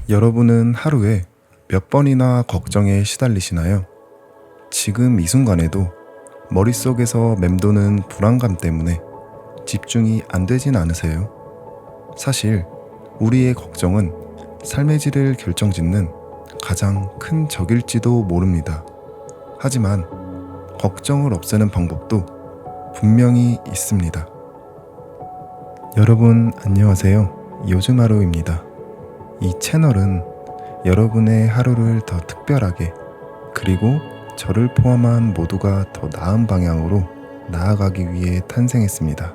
여러분은 하루에 몇 번이나 걱정에 시달리시나요? 지금 이 순간에도 머릿속에서 맴도는 불안감 때문에 집중이 안 되진 않으세요? 사실 우리의 걱정은 삶의 질을 결정짓는 가장 큰 적일지도 모릅니다. 하지만 걱정을 없애는 방법도 분명히 있습니다. 여러분 안녕하세요. 요즘 하루입니다. 이 채널은 여러분의 하루를 더 특별하게, 그리고 저를 포함한 모두가 더 나은 방향으로 나아가기 위해 탄생했습니다.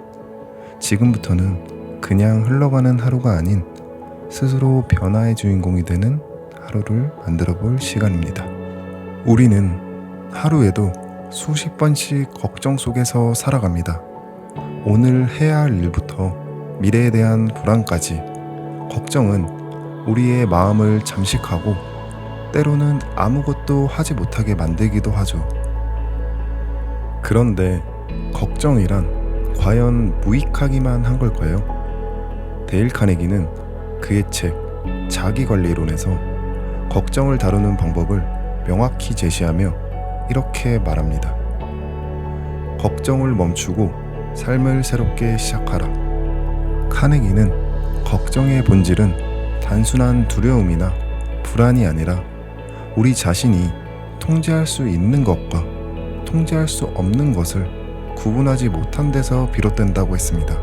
지금부터는 그냥 흘러가는 하루가 아닌 스스로 변화의 주인공이 되는 하루를 만들어 볼 시간입니다. 우리는 하루에도 수십 번씩 걱정 속에서 살아갑니다. 오늘 해야 할 일부터 미래에 대한 불안까지, 걱정은 우리의 마음을 잠식하고 때로는 아무것도 하지 못하게 만들기도 하죠. 그런데 걱정이란 과연 무익하기만 한 걸까요? 데일 카네기는 그의 책 자기관리론에서 걱정을 다루는 방법을 명확히 제시하며 이렇게 말합니다. 걱정을 멈추고 삶을 새롭게 시작하라. 카네기는 걱정의 본질은 단순한 두려움이나 불안이 아니라 우리 자신이 통제할 수 있는 것과 통제할 수 없는 것을 구분하지 못한 데서 비롯된다고 했습니다.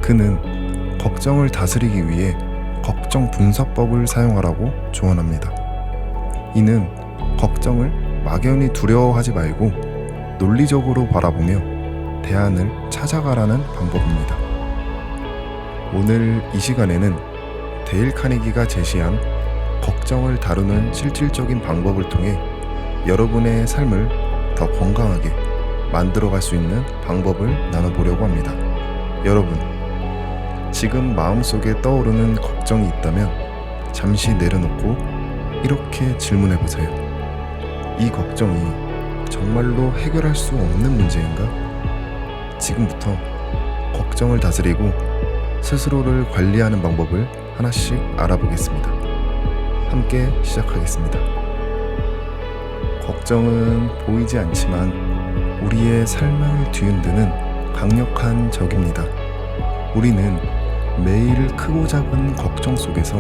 그는 걱정을 다스리기 위해 걱정 분석법을 사용하라고 조언합니다. 이는 걱정을 막연히 두려워하지 말고 논리적으로 바라보며 대안을 찾아가라는 방법입니다. 오늘 이 시간에는 데일 카네기가 제시한 걱정을 다루는 실질적인 방법을 통해 여러분의 삶을 더 건강하게 만들어갈 수 있는 방법을 나눠보려고 합니다. 여러분, 지금 마음속에 떠오르는 걱정이 있다면 잠시 내려놓고 이렇게 질문해보세요. 이 걱정이 정말로 해결할 수 없는 문제인가? 지금부터 걱정을 다스리고 스스로를 관리하는 방법을 하나씩 알아보겠습니다. 함께 시작하겠습니다. 걱정은 보이지 않지만 우리의 삶을 뒤흔드는 강력한 적입니다. 우리는 매일 크고 작은 걱정 속에서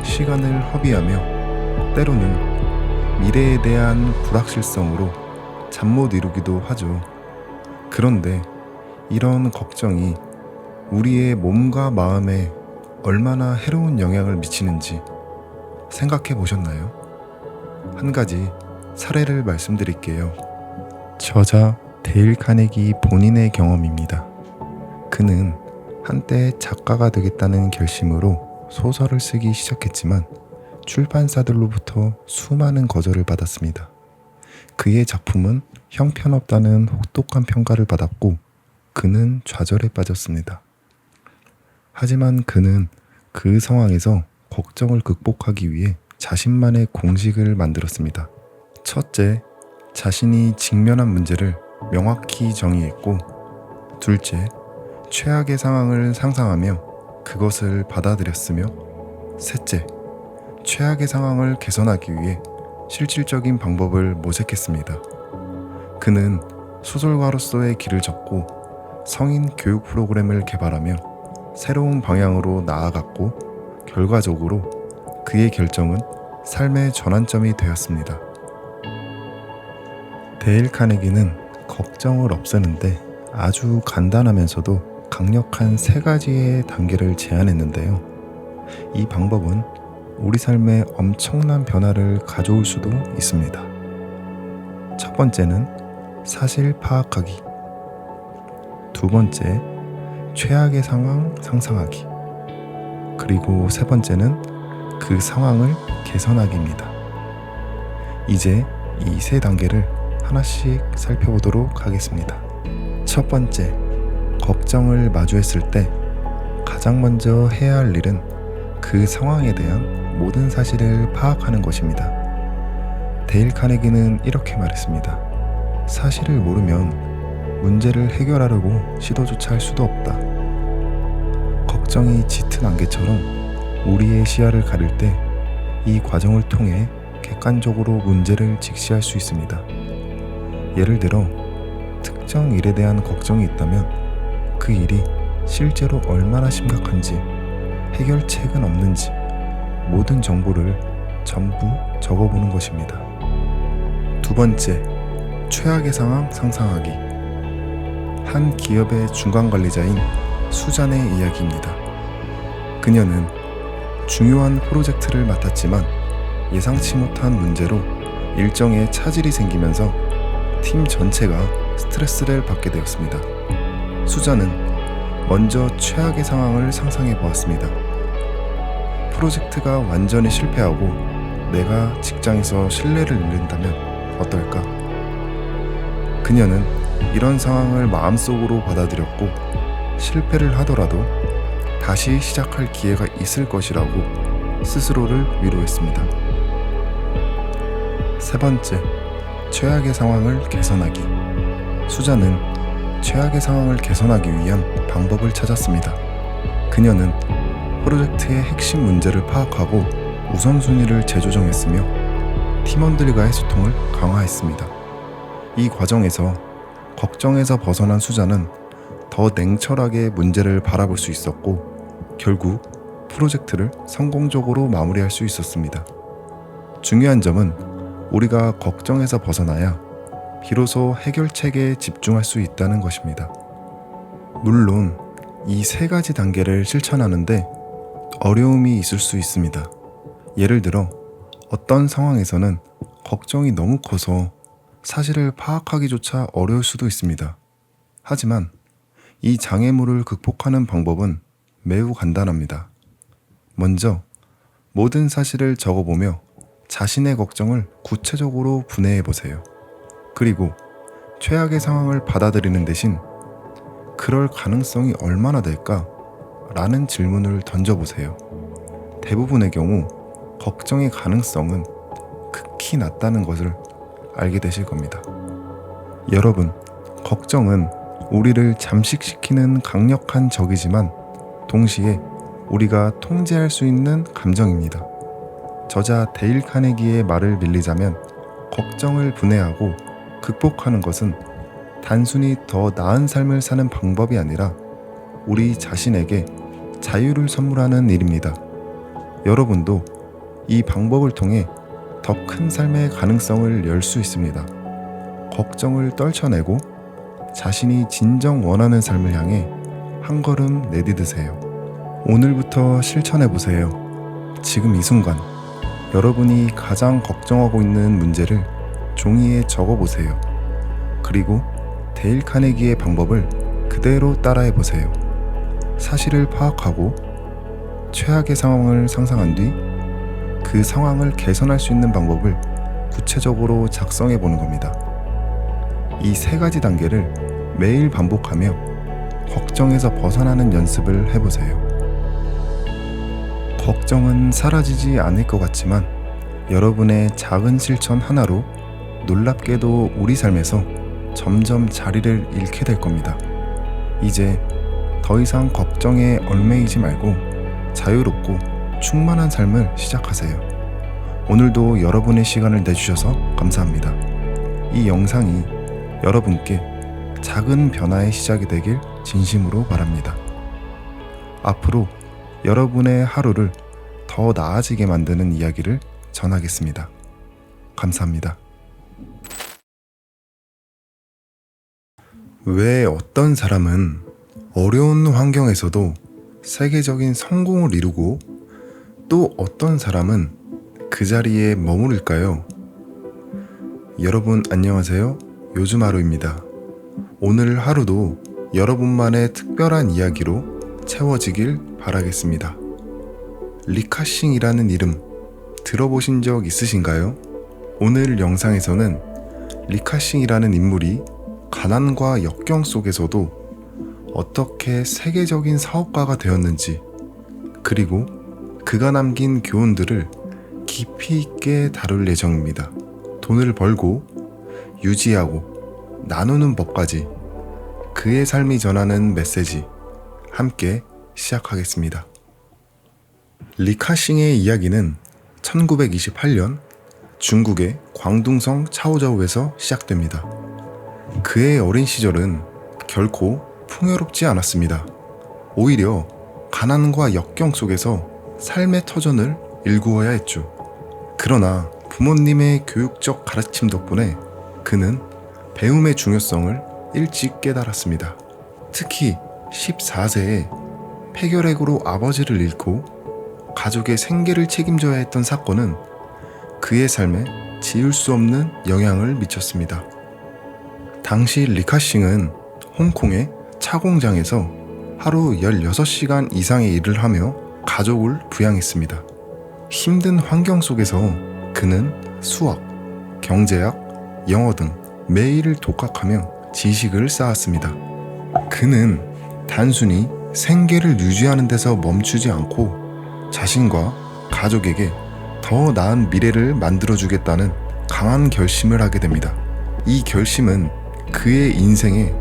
시간을 허비하며 때로는 미래에 대한 불확실성으로 잠 못 이루기도 하죠. 그런데 이런 걱정이 우리의 몸과 마음에 얼마나 해로운 영향을 미치는지 생각해 보셨나요? 한 가지 사례를 말씀드릴게요. 저자 데일 카네기 본인의 경험입니다. 그는 한때 작가가 되겠다는 결심으로 소설을 쓰기 시작했지만 출판사들로부터 수많은 거절을 받았습니다. 그의 작품은 형편없다는 혹독한 평가를 받았고 그는 좌절에 빠졌습니다. 하지만 그는 그 상황에서 걱정을 극복하기 위해 자신만의 공식을 만들었습니다. 첫째, 자신이 직면한 문제를 명확히 정의했고, 둘째, 최악의 상황을 상상하며 그것을 받아들였으며, 셋째, 최악의 상황을 개선하기 위해 실질적인 방법을 모색했습니다. 그는 소설가로서의 길을 졌고 성인 교육 프로그램을 개발하며 새로운 방향으로 나아갔고, 결과적으로 그의 결정은 삶의 전환점이 되었습니다. 데일 카네기는 걱정을 없애는데 아주 간단하면서도 강력한 세 가지의 단계를 제안했는데요. 이 방법은 우리 삶에 엄청난 변화를 가져올 수도 있습니다. 첫 번째는 사실 파악하기. 두 번째, 최악의 상황 상상하기. 그리고 세 번째는 그 상황을 개선하기입니다. 이제 이 세 단계를 하나씩 살펴보도록 하겠습니다. 첫 번째, 걱정을 마주했을 때 가장 먼저 해야 할 일은 그 상황에 대한 모든 사실을 파악하는 것입니다. 데일 카네기는 이렇게 말했습니다. 사실을 모르면 문제를 해결하려고 시도조차 할 수도 없다. 걱정이 짙은 안개처럼 우리의 시야를 가릴 때 이 과정을 통해 객관적으로 문제를 직시할 수 있습니다. 예를 들어 특정 일에 대한 걱정이 있다면 그 일이 실제로 얼마나 심각한지, 해결책은 없는지 모든 정보를 전부 적어보는 것입니다. 두 번째, 최악의 상황 상상하기. 한 기업의 중간 관리자인 수잔의 이야기입니다. 그녀는 중요한 프로젝트를 맡았지만 예상치 못한 문제로 일정에 차질이 생기면서 팀 전체가 스트레스를 받게 되었습니다. 수잔은 먼저 최악의 상황을 상상해 보았습니다. 프로젝트가 완전히 실패하고 내가 직장에서 신뢰를 잃는다면 어떨까? 그녀는 이런 상황을 마음속으로 받아들였고 실패를 하더라도 다시 시작할 기회가 있을 것이라고 스스로를 위로했습니다. 세 번째, 최악의 상황을 개선하기. 수잔은 최악의 상황을 개선하기 위한 방법을 찾았습니다. 그녀는 프로젝트의 핵심 문제를 파악하고 우선순위를 재조정했으며 팀원들과의 소통을 강화했습니다. 이 과정에서 걱정에서 벗어난 수잔은 더 냉철하게 문제를 바라볼 수 있었고 결국 프로젝트를 성공적으로 마무리할 수 있었습니다. 중요한 점은 우리가 걱정에서 벗어나야 비로소 해결책에 집중할 수 있다는 것입니다. 물론 이 세 가지 단계를 실천하는데 어려움이 있을 수 있습니다. 예를 들어 어떤 상황에서는 걱정이 너무 커서 사실을 파악하기조차 어려울 수도 있습니다. 하지만 이 장애물을 극복하는 방법은 매우 간단합니다. 먼저 모든 사실을 적어보며 자신의 걱정을 구체적으로 분해해 보세요. 그리고 최악의 상황을 받아들이는 대신 그럴 가능성이 얼마나 될까? 라는 질문을 던져보세요. 대부분의 경우 걱정의 가능성은 극히 낮다는 것을 알게 되실 겁니다. 여러분, 걱정은 우리를 잠식시키는 강력한 적이지만 동시에 우리가 통제할 수 있는 감정입니다. 저자 데일 카네기의 말을 빌리자면 걱정을 분해하고 극복하는 것은 단순히 더 나은 삶을 사는 방법이 아니라 우리 자신에게 자유를 선물하는 일입니다. 여러분도 이 방법을 통해 더 큰 삶의 가능성을 열 수 있습니다. 걱정을 떨쳐내고 자신이 진정 원하는 삶을 향해 한 걸음 내디드세요. 오늘부터 실천해보세요. 지금 이 순간 여러분이 가장 걱정하고 있는 문제를 종이에 적어보세요. 그리고 데일 카네기의 방법을 그대로 따라해보세요. 사실을 파악하고 최악의 상황을 상상한 뒤 그 상황을 개선할 수 있는 방법을 구체적으로 작성해 보는 겁니다. 이 세 가지 단계를 매일 반복하며 걱정에서 벗어나는 연습을 해보세요. 걱정은 사라지지 않을 것 같지만 여러분의 작은 실천 하나로 놀랍게도 우리 삶에서 점점 자리를 잃게 될 겁니다. 이제 더 이상 걱정에 얽매이지 말고 자유롭고 충만한 삶을 시작하세요. 오늘도 여러분의 시간을 내주셔서 감사합니다. 이 영상이 여러분께 작은 변화의 시작이 되길 진심으로 바랍니다. 앞으로 여러분의 하루를 더 나아지게 만드는 이야기를 전하겠습니다. 감사합니다. 왜 어떤 사람은 어려운 환경에서도 세계적인 성공을 이루고 또 어떤 사람은 그 자리에 머무를까요? 여러분 안녕하세요. 요즘하루입니다. 오늘 하루도 여러분만의 특별한 이야기로 채워지길 바라겠습니다. 리카싱이라는 이름 들어보신 적 있으신가요? 오늘 영상에서는 리카싱이라는 인물이 가난과 역경 속에서도 어떻게 세계적인 사업가가 되었는지, 그리고 그가 남긴 교훈들을 깊이 있게 다룰 예정입니다. 돈을 벌고 유지하고 나누는 법까지 그의 삶이 전하는 메시지 함께 시작하겠습니다. 리카싱의 이야기는 1928년 중국의 광둥성 차오저우에서 시작됩니다. 그의 어린 시절은 결코 풍요롭지 않았습니다. 오히려 가난과 역경 속에서 삶의 터전을 일구어야 했죠. 그러나 부모님의 교육적 가르침 덕분에 그는 배움의 중요성을 일찍 깨달았습니다. 특히 14세에 폐결핵으로 아버지를 잃고 가족의 생계를 책임져야 했던 사건은 그의 삶에 지울 수 없는 영향을 미쳤습니다. 당시 리카싱은 홍콩의 차 공장에서 하루 16시간 이상의 일을 하며 가족을 부양했습니다. 힘든 환경 속에서 그는 수학, 경제학, 영어 등 매일을 독학하며 지식을 쌓았습니다. 그는 단순히 생계를 유지하는 데서 멈추지 않고 자신과 가족에게 더 나은 미래를 만들어주겠다는 강한 결심을 하게 됩니다. 이 결심은 그의 인생에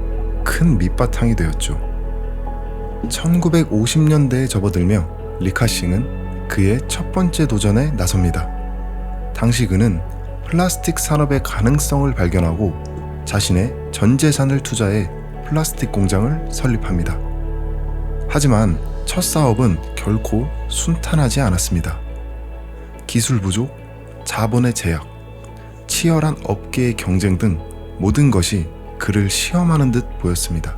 큰 밑바탕이 되었죠. 1950년대에 접어들며 리카싱은 그의 첫 번째 도전에 나섭니다. 당시 그는 플라스틱 산업의 가능성을 발견하고 자신의 전 재산을 투자해 플라스틱 공장을 설립합니다. 하지만 첫 사업은 결코 순탄하지 않았습니다. 기술 부족, 자본의 제약, 치열한 업계의 경쟁 등 모든 것이 그를 시험하는 듯 보였습니다.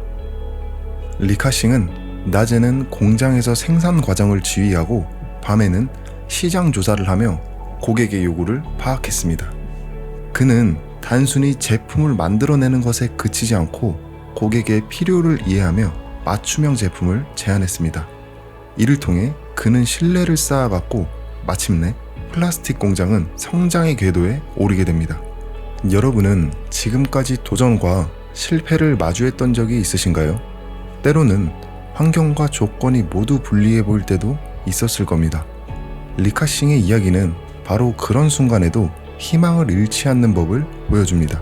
리카싱은 낮에는 공장에서 생산 과정을 지휘하고 밤에는 시장 조사를 하며 고객의 요구를 파악했습니다. 그는 단순히 제품을 만들어내는 것에 그치지 않고 고객의 필요를 이해하며 맞춤형 제품을 제안했습니다. 이를 통해 그는 신뢰를 쌓아갔고 마침내 플라스틱 공장은 성장의 궤도에 오르게 됩니다. 여러분은 지금까지 도전과 실패를 마주했던 적이 있으신가요? 때로는 환경과 조건이 모두 불리해 보일 때도 있었을 겁니다. 리카싱의 이야기는 바로 그런 순간에도 희망을 잃지 않는 법을 보여줍니다.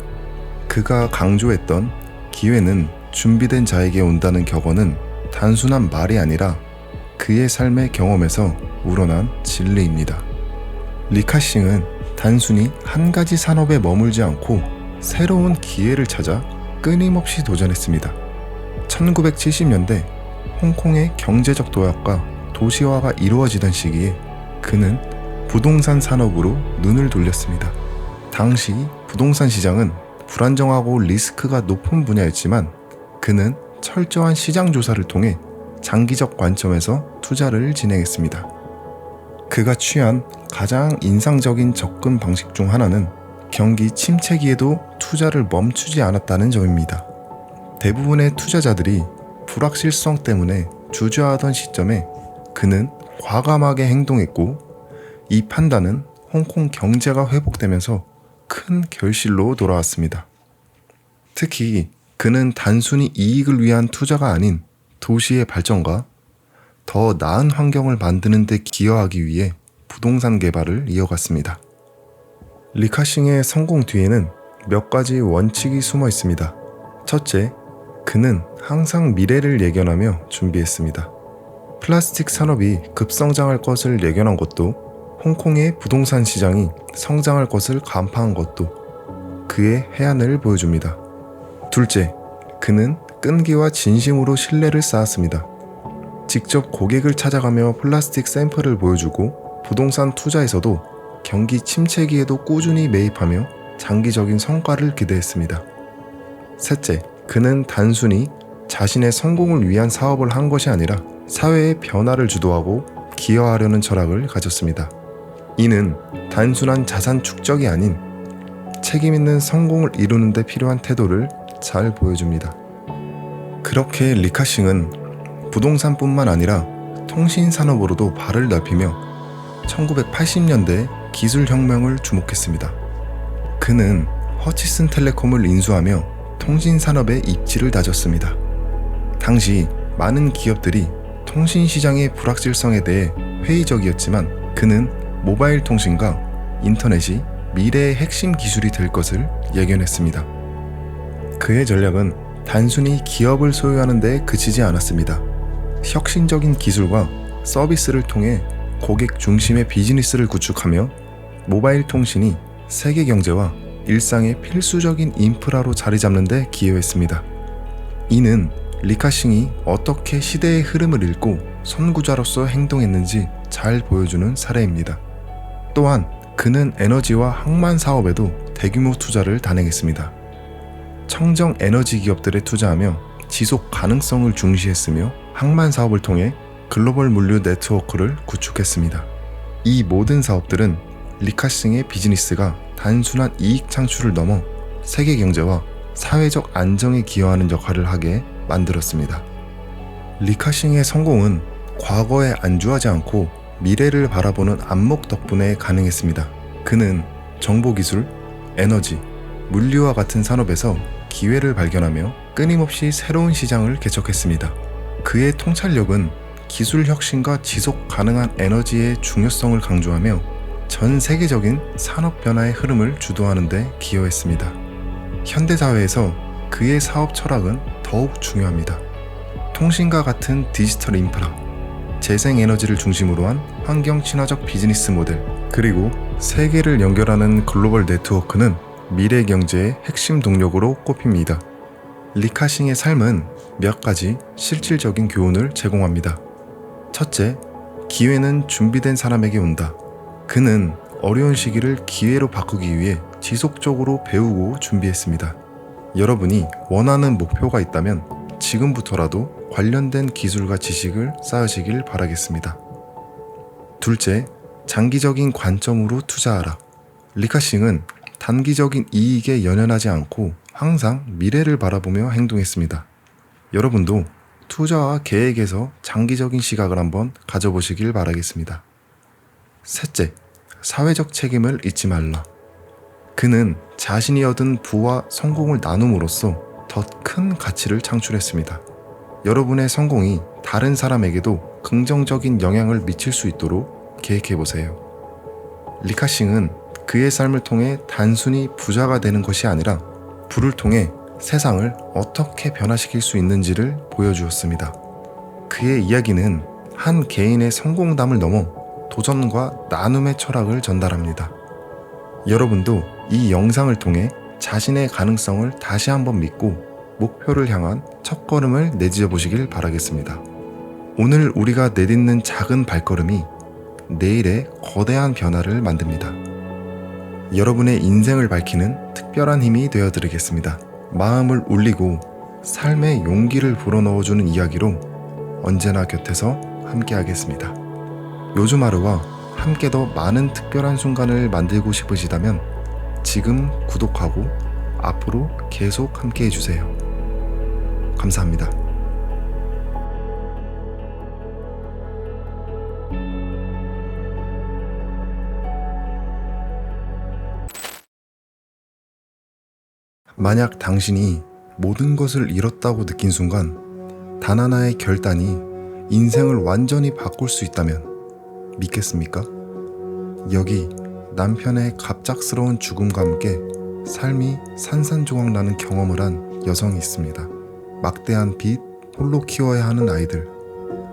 그가 강조했던 기회는 준비된 자에게 온다는 격언은 단순한 말이 아니라 그의 삶의 경험에서 우러난 진리입니다. 리카싱은 단순히 한 가지 산업에 머물지 않고 새로운 기회를 찾아 끊임없이 도전했습니다. 1970년대 홍콩의 경제적 도약과 도시화가 이루어지던 시기에 그는 부동산 산업으로 눈을 돌렸습니다. 당시 부동산 시장은 불안정하고 리스크가 높은 분야였지만 그는 철저한 시장 조사를 통해 장기적 관점에서 투자를 진행했습니다. 그가 취한 가장 인상적인 접근 방식 중 하나는 경기 침체기에도 투자를 멈추지 않았다는 점입니다. 대부분의 투자자들이 불확실성 때문에 주저하던 시점에 그는 과감하게 행동했고 이 판단은 홍콩 경제가 회복되면서 큰 결실로 돌아왔습니다. 특히 그는 단순히 이익을 위한 투자가 아닌 도시의 발전과 더 나은 환경을 만드는 데 기여하기 위해 부동산 개발을 이어갔습니다. 리카싱의 성공 뒤에는 몇 가지 원칙이 숨어 있습니다. 첫째, 그는 항상 미래를 예견하며 준비했습니다. 플라스틱 산업이 급성장할 것을 예견한 것도 홍콩의 부동산 시장이 성장할 것을 간파한 것도 그의 해안을 보여줍니다. 둘째, 그는 끈기와 진심으로 신뢰를 쌓았습니다. 직접 고객을 찾아가며 플라스틱 샘플을 보여주고 부동산 투자에서도 경기 침체기에도 꾸준히 매입하며 장기적인 성과를 기대했습니다. 셋째, 그는 단순히 자신의 성공을 위한 사업을 한 것이 아니라 사회의 변화를 주도하고 기여하려는 철학을 가졌습니다. 이는 단순한 자산 축적이 아닌 책임 있는 성공을 이루는 데 필요한 태도를 잘 보여줍니다. 그렇게 리카싱은 부동산뿐만 아니라 통신산업으로도 발을 넓히며 1980년대 기술혁명을 주목했습니다. 그는 허치슨 텔레콤을 인수하며 통신산업의 입지를 다졌습니다. 당시 많은 기업들이 통신시장의 불확실성에 대해 회의적이었지만 그는 모바일 통신과 인터넷이 미래의 핵심 기술이 될 것을 예견했습니다. 그의 전략은 단순히 기업을 소유하는 데 그치지 않았습니다. 혁신적인 기술과 서비스를 통해 고객 중심의 비즈니스를 구축하며 모바일 통신이 세계 경제와 일상의 필수적인 인프라로 자리 잡는 데 기여했습니다. 이는 리카싱이 어떻게 시대의 흐름을 읽고 선구자로서 행동했는지 잘 보여주는 사례입니다. 또한 그는 에너지와 항만 사업에도 대규모 투자를 단행했습니다. 청정 에너지 기업들에 투자하며 지속 가능성을 중시했으며 항만 사업을 통해 글로벌 물류 네트워크를 구축했습니다. 이 모든 사업들은 리카싱의 비즈니스가 단순한 이익 창출을 넘어 세계 경제와 사회적 안정에 기여하는 역할을 하게 만들었습니다. 리카싱의 성공은 과거에 안주하지 않고 미래를 바라보는 안목 덕분에 가능했습니다. 그는 정보기술, 에너지, 물류와 같은 산업에서 기회를 발견하며 끊임없이 새로운 시장을 개척했습니다. 그의 통찰력은 기술 혁신과 지속 가능한 에너지의 중요성을 강조하며 전 세계적인 산업 변화의 흐름을 주도하는 데 기여했습니다. 현대사회에서 그의 사업 철학은 더욱 중요합니다. 통신과 같은 디지털 인프라, 재생에너지를 중심으로 한 환경 친화적 비즈니스 모델, 그리고 세계를 연결하는 글로벌 네트워크는 미래 경제의 핵심 동력으로 꼽힙니다. 리카싱의 삶은 몇 가지 실질적인 교훈을 제공합니다. 첫째, 기회는 준비된 사람에게 온다. 그는 어려운 시기를 기회로 바꾸기 위해 지속적으로 배우고 준비했습니다. 여러분이 원하는 목표가 있다면 지금부터라도 관련된 기술과 지식을 쌓으시길 바라겠습니다. 둘째, 장기적인 관점으로 투자하라. 리카싱은 단기적인 이익에 연연하지 않고 항상 미래를 바라보며 행동했습니다. 여러분도 투자와 계획에서 장기적인 시각을 한번 가져보시길 바라겠습니다. 셋째, 사회적 책임을 잊지 말라. 그는 자신이 얻은 부와 성공을 나눔으로써 더 큰 가치를 창출했습니다. 여러분의 성공이 다른 사람에게도 긍정적인 영향을 미칠 수 있도록 계획해보세요. 리카싱은 그의 삶을 통해 단순히 부자가 되는 것이 아니라 부를 통해 세상을 어떻게 변화시킬 수 있는지를 보여주었습니다. 그의 이야기는 한 개인의 성공담을 넘어 도전과 나눔의 철학을 전달합니다. 여러분도 이 영상을 통해 자신의 가능성을 다시 한번 믿고 목표를 향한 첫걸음을 내디뎌 보시길 바라겠습니다. 오늘 우리가 내딛는 작은 발걸음이 내일의 거대한 변화를 만듭니다. 여러분의 인생을 밝히는 특별한 힘이 되어드리겠습니다. 마음을 울리고 삶의 용기를 불어넣어주는 이야기로 언제나 곁에서 함께하겠습니다. 요즘 하루와 함께 더 많은 특별한 순간을 만들고 싶으시다면 지금 구독하고 앞으로 계속 함께 해주세요. 감사합니다. 만약 당신이 모든 것을 잃었다고 느낀 순간 단 하나의 결단이 인생을 완전히 바꿀 수 있다면 믿겠습니까? 여기 남편의 갑작스러운 죽음과 함께 삶이 산산조각 나는 경험을 한 여성이 있습니다. 막대한 빚, 홀로 키워야 하는 아이들,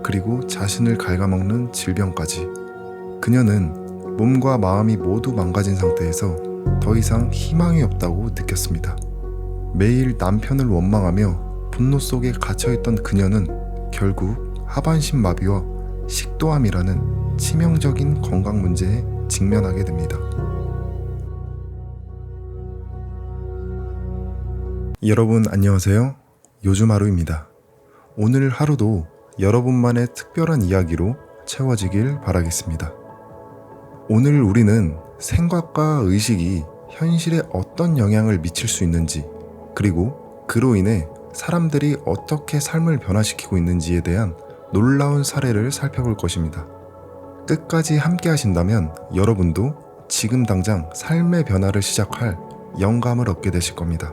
그리고 자신을 갉아먹는 질병까지. 그녀는 몸과 마음이 모두 망가진 상태에서 더 이상 희망이 없다고 느꼈습니다. 매일 남편을 원망하며 분노 속에 갇혀있던 그녀는 결국 하반신 마비와 식도암이라는 치명적인 건강 문제에 직면하게 됩니다. 여러분 안녕하세요. 요즘 하루입니다. 오늘 하루도 여러분만의 특별한 이야기로 채워지길 바라겠습니다. 오늘 우리는 생각과 의식이 현실에 어떤 영향을 미칠 수 있는지, 그리고 그로 인해 사람들이 어떻게 삶을 변화시키고 있는지에 대한 놀라운 사례를 살펴볼 것입니다. 끝까지 함께 하신다면 여러분도 지금 당장 삶의 변화를 시작할 영감을 얻게 되실 겁니다.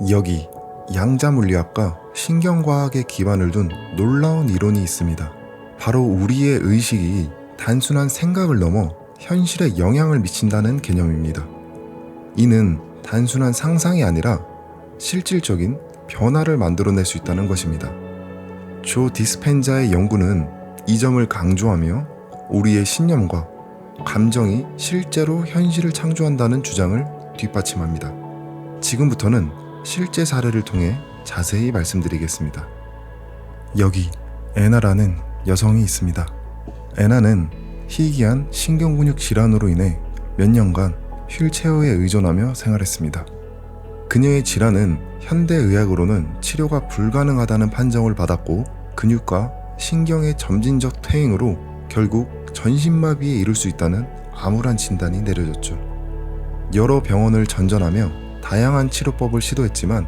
여기 양자물리학과 신경과학의 기반을 둔 놀라운 이론이 있습니다. 바로 우리의 의식이 단순한 생각을 넘어 현실에 영향을 미친다는 개념입니다. 이는 단순한 상상이 아니라 실질적인 변화를 만들어낼 수 있다는 것입니다. 조 디스펜자의 연구는 이 점을 강조하며 우리의 신념과 감정이 실제로 현실을 창조한다는 주장을 뒷받침합니다. 지금부터는 실제 사례를 통해 자세히 말씀드리겠습니다. 여기 애나라는 여성이 있습니다. 애나는 희귀한 신경근육 질환으로 인해 몇 년간 휠체어에 의존하며 생활했습니다. 그녀의 질환은 현대의학으로는 치료가 불가능하다는 판정을 받았고 근육과 신경의 점진적 퇴행으로 결국 전신마비에 이를 수 있다는 암울한 진단이 내려졌죠. 여러 병원을 전전하며 다양한 치료법을 시도했지만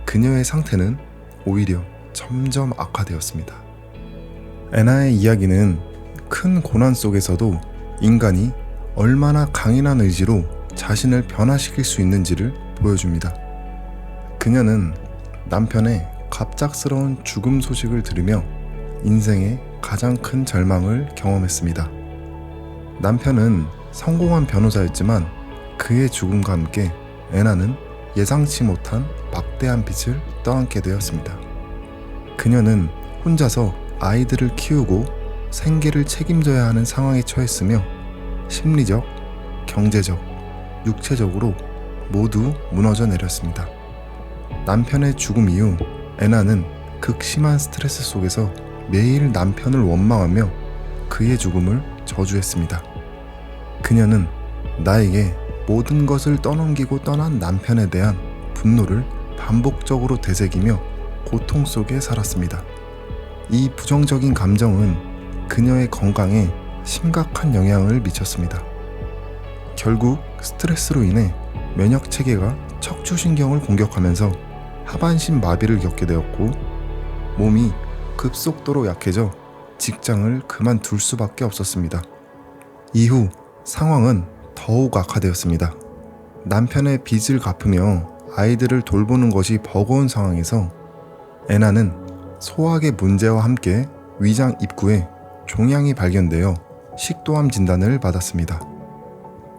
그녀의 상태는 오히려 점점 악화되었습니다. 애나의 이야기는 큰 고난 속에서도 인간이 얼마나 강인한 의지로 자신을 변화시킬 수 있는지를 보여줍니다. 그녀는 남편의 갑작스러운 죽음 소식을 들으며 인생의 가장 큰 절망을 경험했습니다. 남편은 성공한 변호사였지만 그의 죽음과 함께 애나는 예상치 못한 막대한 빚을 떠안게 되었습니다. 그녀는 혼자서 아이들을 키우고 생계를 책임져야 하는 상황에 처했으며 심리적, 경제적, 육체적으로 모두 무너져 내렸습니다. 남편의 죽음 이후 애나는 극심한 스트레스 속에서 매일 남편을 원망하며 그의 죽음을 저주했습니다. 그녀는 나에게 모든 것을 떠넘기고 떠난 남편에 대한 분노를 반복적으로 되새기며 고통 속에 살았습니다. 이 부정적인 감정은 그녀의 건강에 심각한 영향을 미쳤습니다. 결국 스트레스로 인해 면역 체계가 척추신경을 공격하면서 하반신 마비를 겪게 되었고 몸이 급속도로 약해져 직장을 그만둘 수밖에 없었습니다. 이후 상황은 더욱 악화되었습니다. 남편의 빚을 갚으며 아이들을 돌보는 것이 버거운 상황에서 애나는 소화계 문제와 함께 위장 입구에 종양이 발견되어 식도암 진단을 받았습니다.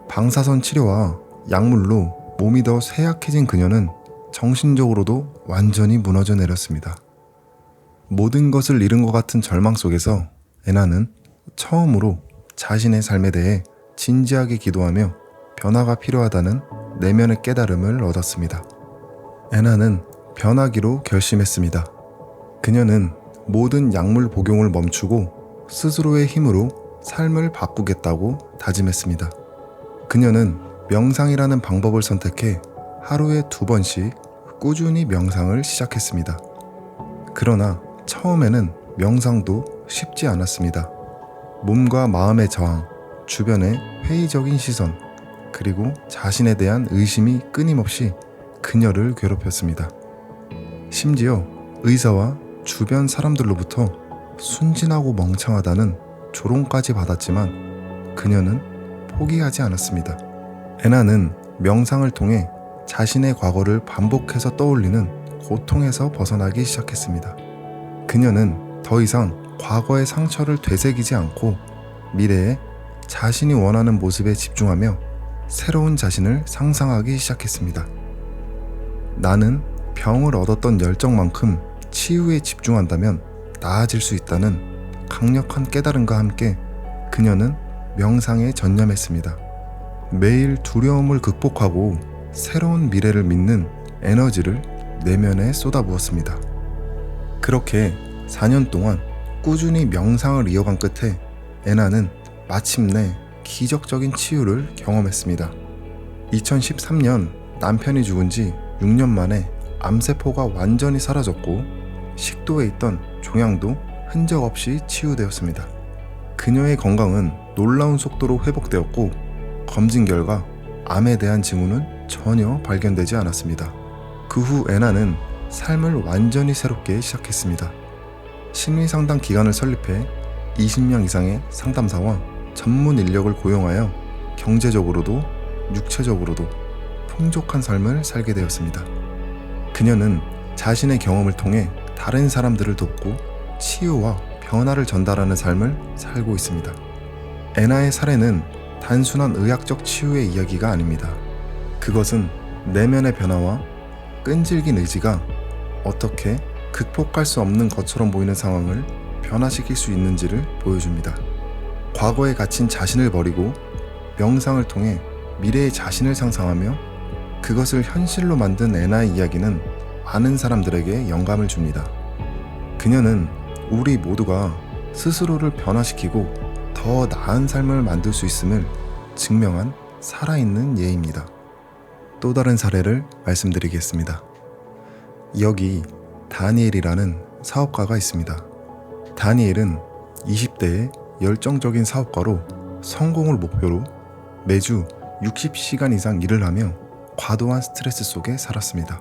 방사선 치료와 약물로 몸이 더 쇠약해진 그녀는 정신적으로도 완전히 무너져 내렸습니다. 모든 것을 잃은 것 같은 절망 속에서 애나는 처음으로 자신의 삶에 대해 진지하게 기도하며 변화가 필요하다는 내면의 깨달음을 얻었습니다. 애나는 변하기로 결심했습니다. 그녀는 모든 약물 복용을 멈추고 스스로의 힘으로 삶을 바꾸겠다고 다짐했습니다. 그녀는 명상이라는 방법을 선택해 하루에 2번씩 꾸준히 명상을 시작했습니다. 그러나 처음에는 명상도 쉽지 않았습니다. 몸과 마음의 저항, 주변의 회의적인 시선, 그리고 자신에 대한 의심이 끊임없이 그녀를 괴롭혔습니다. 심지어 의사와 주변 사람들로부터 순진하고 멍청하다는 조롱까지 받았지만 그녀는 포기하지 않았습니다. 애나는 명상을 통해 자신의 과거를 반복해서 떠올리는 고통에서 벗어나기 시작했습니다. 그녀는 더 이상 과거의 상처를 되새기지 않고 미래에 자신이 원하는 모습에 집중하며 새로운 자신을 상상하기 시작했습니다. 나는 병을 얻었던 열정만큼 치유에 집중한다면 나아질 수 있다는 강력한 깨달음과 함께 그녀는 명상에 전념했습니다. 매일 두려움을 극복하고 새로운 미래를 믿는 에너지를 내면에 쏟아부었습니다. 그렇게 4년 동안 꾸준히 명상을 이어간 끝에 애나는 마침내 기적적인 치유를 경험했습니다. 2013년 남편이 죽은 지 6년 만에 암세포가 완전히 사라졌고 식도에 있던 종양도 흔적 없이 치유되었습니다. 그녀의 건강은 놀라운 속도로 회복되었고 검진 결과 암에 대한 징후는 전혀 발견되지 않았습니다. 그 후 애나는 삶을 완전히 새롭게 시작했습니다. 심리상담 기관을 설립해 20명 이상의 상담사와 전문 인력을 고용하여 경제적으로도 육체적으로도 풍족한 삶을 살게 되었습니다. 그녀는 자신의 경험을 통해 다른 사람들을 돕고 치유와 변화를 전달하는 삶을 살고 있습니다. 애나의 사례는 단순한 의학적 치유의 이야기가 아닙니다. 그것은 내면의 변화와 끈질긴 의지가 어떻게 극복할 수 없는 것처럼 보이는 상황을 변화시킬 수 있는지를 보여줍니다. 과거에 갇힌 자신을 버리고 명상을 통해 미래의 자신을 상상하며 그것을 현실로 만든 애나의 이야기는 많은 사람들에게 영감을 줍니다. 그녀는 우리 모두가 스스로를 변화시키고 더 나은 삶을 만들 수 있음을 증명한 살아있는 예입니다. 또 다른 사례를 말씀드리겠습니다. 여기 다니엘이라는 사업가가 있습니다. 다니엘은 20대의 열정적인 사업가로 성공을 목표로 매주 60시간 이상 일을 하며 과도한 스트레스 속에 살았습니다.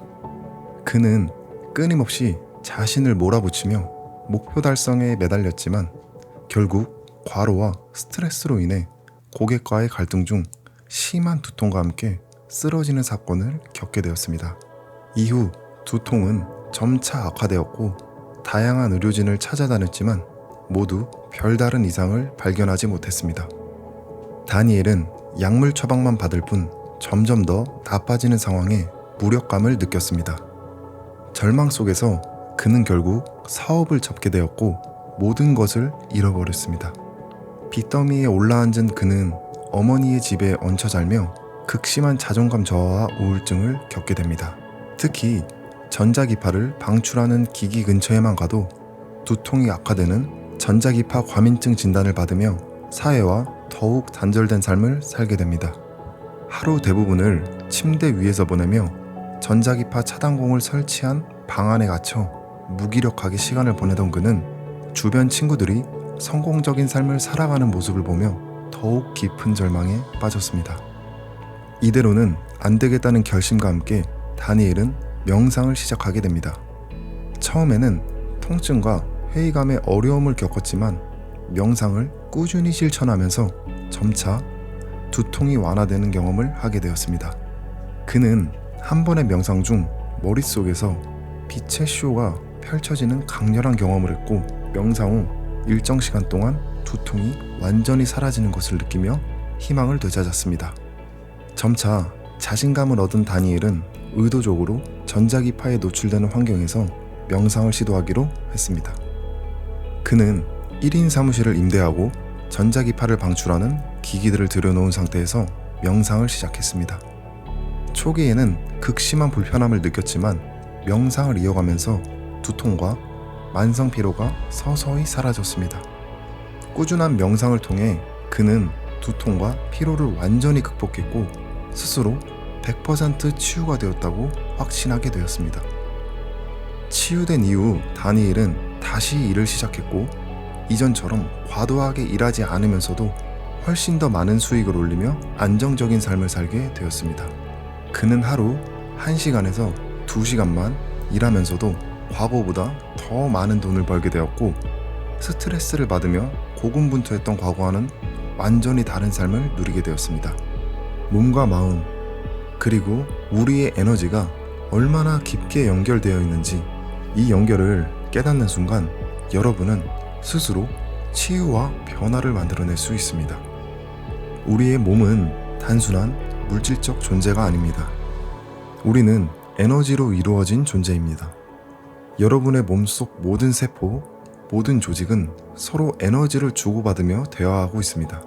그는 끊임없이 자신을 몰아붙이며 목표 달성에 매달렸지만 결국 과로와 스트레스로 인해 고객과의 갈등 중 심한 두통과 함께 쓰러지는 사건을 겪게 되었습니다. 이후 두통은 점차 악화되었고 다양한 의료진을 찾아다녔지만 모두 별다른 이상을 발견하지 못했습니다. 다니엘은 약물 처방만 받을 뿐 점점 더 나빠지는 상황에 무력감을 느꼈습니다. 절망 속에서 그는 결국 사업을 접게 되었고 모든 것을 잃어버렸습니다. 빚더미에 올라앉은 그는 어머니의 집에 얹혀 살며 극심한 자존감 저하와 우울증을 겪게 됩니다. 특히 전자기파를 방출하는 기기 근처에만 가도 두통이 악화되는 전자기파 과민증 진단을 받으며 사회와 더욱 단절된 삶을 살게 됩니다. 하루 대부분을 침대 위에서 보내며 전자기파 차단공을 설치한 방 안에 갇혀 무기력하게 시간을 보내던 그는 주변 친구들이 성공적인 삶을 살아가는 모습을 보며 더욱 깊은 절망에 빠졌습니다. 이대로는 안 되겠다는 결심과 함께 다니엘은 명상을 시작하게 됩니다. 처음에는 통증과 회의감에 어려움을 겪었지만 명상을 꾸준히 실천하면서 점차 두통이 완화되는 경험을 하게 되었습니다. 그는 한 번의 명상 중 머릿속에서 빛의 쇼가 펼쳐지는 강렬한 경험을 했고 명상 후 일정 시간 동안 두통이 완전히 사라지는 것을 느끼며 희망을 되찾았습니다. 점차 자신감을 얻은 다니엘은 의도적으로 전자기파에 노출되는 환경에서 명상을 시도하기로 했습니다. 그는 1인 사무실을 임대하고 전자기파를 방출하는 기기들을 들여놓은 상태에서 명상을 시작했습니다. 초기에는 극심한 불편함을 느꼈지만 명상을 이어가면서 두통과 만성 피로가 서서히 사라졌습니다. 꾸준한 명상을 통해 그는 두통과 피로를 완전히 극복했고 스스로 100% 치유가 되었다고 확신하게 되었습니다. 치유된 이후 다니엘은 다시 일을 시작했고 이전처럼 과도하게 일하지 않으면서도 훨씬 더 많은 수익을 올리며 안정적인 삶을 살게 되었습니다. 그는 하루 1시간에서 2시간만 일하면서도 과거보다 더 많은 돈을 벌게 되었고 스트레스를 받으며 고군분투했던 과거와는 완전히 다른 삶을 누리게 되었습니다. 몸과 마음 그리고 우리의 에너지가 얼마나 깊게 연결되어 있는지 이 연결을 깨닫는 순간 여러분은 스스로 치유와 변화를 만들어낼 수 있습니다. 우리의 몸은 단순한 물질적 존재가 아닙니다. 우리는 에너지로 이루어진 존재입니다. 여러분의 몸속 모든 세포, 모든 조직은 서로 에너지를 주고받으며 대화하고 있습니다.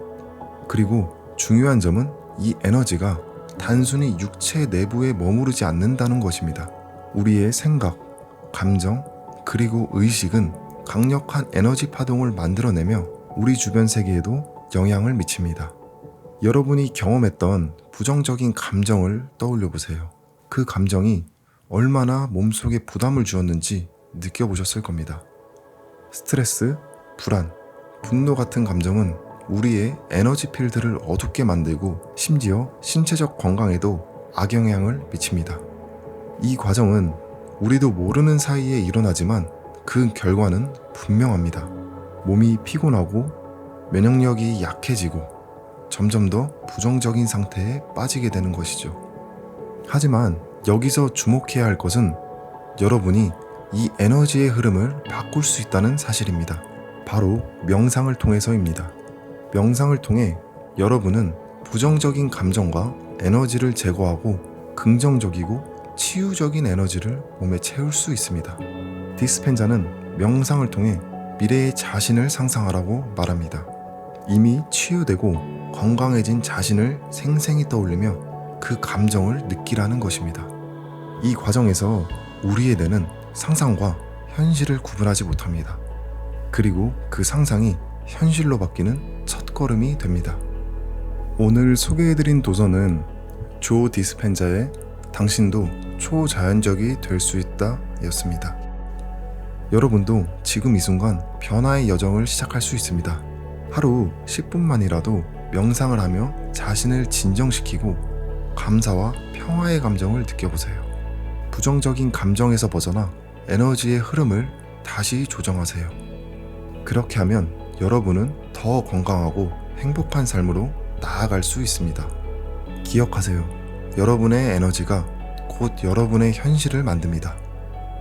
그리고 중요한 점은 이 에너지가 단순히 육체 내부에 머무르지 않는다는 것입니다. 우리의 생각, 감정, 그리고 의식은 강력한 에너지 파동을 만들어내며 우리 주변 세계에도 영향을 미칩니다. 여러분이 경험했던 부정적인 감정을 떠올려 보세요. 그 감정이 얼마나 몸속에 부담을 주었는지 느껴보셨을 겁니다. 스트레스, 불안, 분노 같은 감정은 우리의 에너지 필드를 어둡게 만들고 심지어 신체적 건강에도 악영향을 미칩니다. 이 과정은 우리도 모르는 사이에 일어나지만 그 결과는 분명합니다. 몸이 피곤하고 면역력이 약해지고 점점 더 부정적인 상태에 빠지게 되는 것이죠. 하지만 여기서 주목해야 할 것은 여러분이 이 에너지의 흐름을 바꿀 수 있다는 사실입니다. 바로 명상을 통해서입니다. 명상을 통해 여러분은 부정적인 감정과 에너지를 제거하고 긍정적이고 치유적인 에너지를 몸에 채울 수 있습니다. 디스펜자는 명상을 통해 미래의 자신을 상상하라고 말합니다. 이미 치유되고 건강해진 자신을 생생히 떠올리며 그 감정을 느끼라는 것입니다. 이 과정에서 우리의 뇌는 상상과 현실을 구분하지 못합니다. 그리고 그 상상이 현실로 바뀌는 첫걸음이 됩니다. 오늘 소개해드린 도서는 조 디스펜자의 당신도 초자연적이 될 수 있다 였습니다. 여러분도 지금 이 순간 변화의 여정을 시작할 수 있습니다. 하루 10분만이라도 명상을 하며 자신을 진정시키고 감사와 평화의 감정을 느껴보세요. 부정적인 감정에서 벗어나 에너지의 흐름을 다시 조정하세요. 그렇게 하면 여러분은 더 건강하고 행복한 삶으로 나아갈 수 있습니다. 기억하세요. 여러분의 에너지가 곧 여러분의 현실을 만듭니다.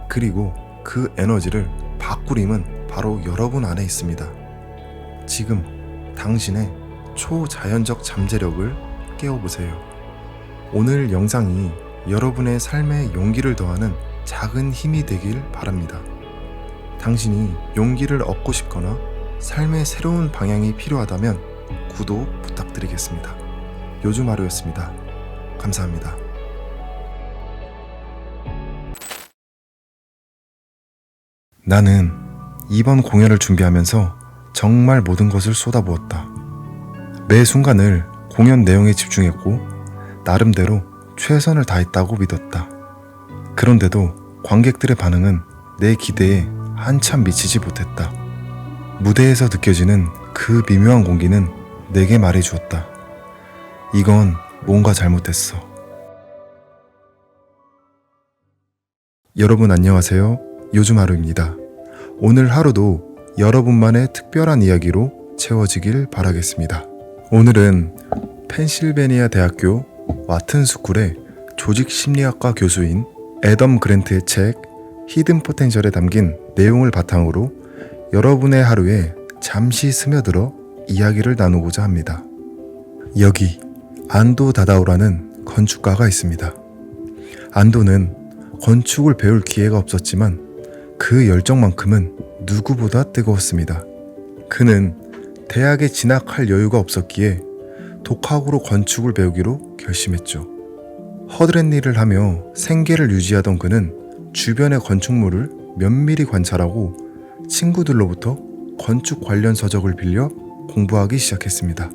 그리고 그 에너지를 바꿀 힘은 바로 여러분 안에 있습니다. 지금 당신의 초자연적 잠재력을 깨워보세요. 오늘 영상이 여러분의 삶에 용기를 더하는 작은 힘이 되길 바랍니다. 당신이 용기를 얻고 싶거나 삶의 새로운 방향이 필요하다면 구독 부탁드리겠습니다. 요즘 하루였습니다. 감사합니다. 나는 이번 공연을 준비하면서 정말 모든 것을 쏟아부었다. 매 순간을 공연 내용에 집중했고 나름대로 최선을 다했다고 믿었다. 그런데도 관객들의 반응은 내 기대에 한참 미치지 못했다. 무대에서 느껴지는 그 미묘한 공기는 내게 말해주었다. 이건 뭔가 잘못됐어. 여러분 안녕하세요. 요즘 하루입니다. 오늘 하루도 여러분만의 특별한 이야기로 채워지길 바라겠습니다. 오늘은 펜실베니아 대학교 와튼스쿨의 조직심리학과 교수인 애덤 그랜트의 책 히든 포텐셜에 담긴 내용을 바탕으로 여러분의 하루에 잠시 스며들어 이야기를 나누고자 합니다. 여기 안도 다다오라는 건축가가 있습니다. 안도는 건축을 배울 기회가 없었지만 그 열정만큼은 누구보다 뜨거웠습니다. 그는 대학에 진학할 여유가 없었기에 독학으로 건축을 배우기로 결심했죠. 허드렛 일을 하며 생계를 유지하던 그는 주변의 건축물을 면밀히 관찰하고 친구들로부터 건축 관련 서적을 빌려 공부하기 시작했습니다.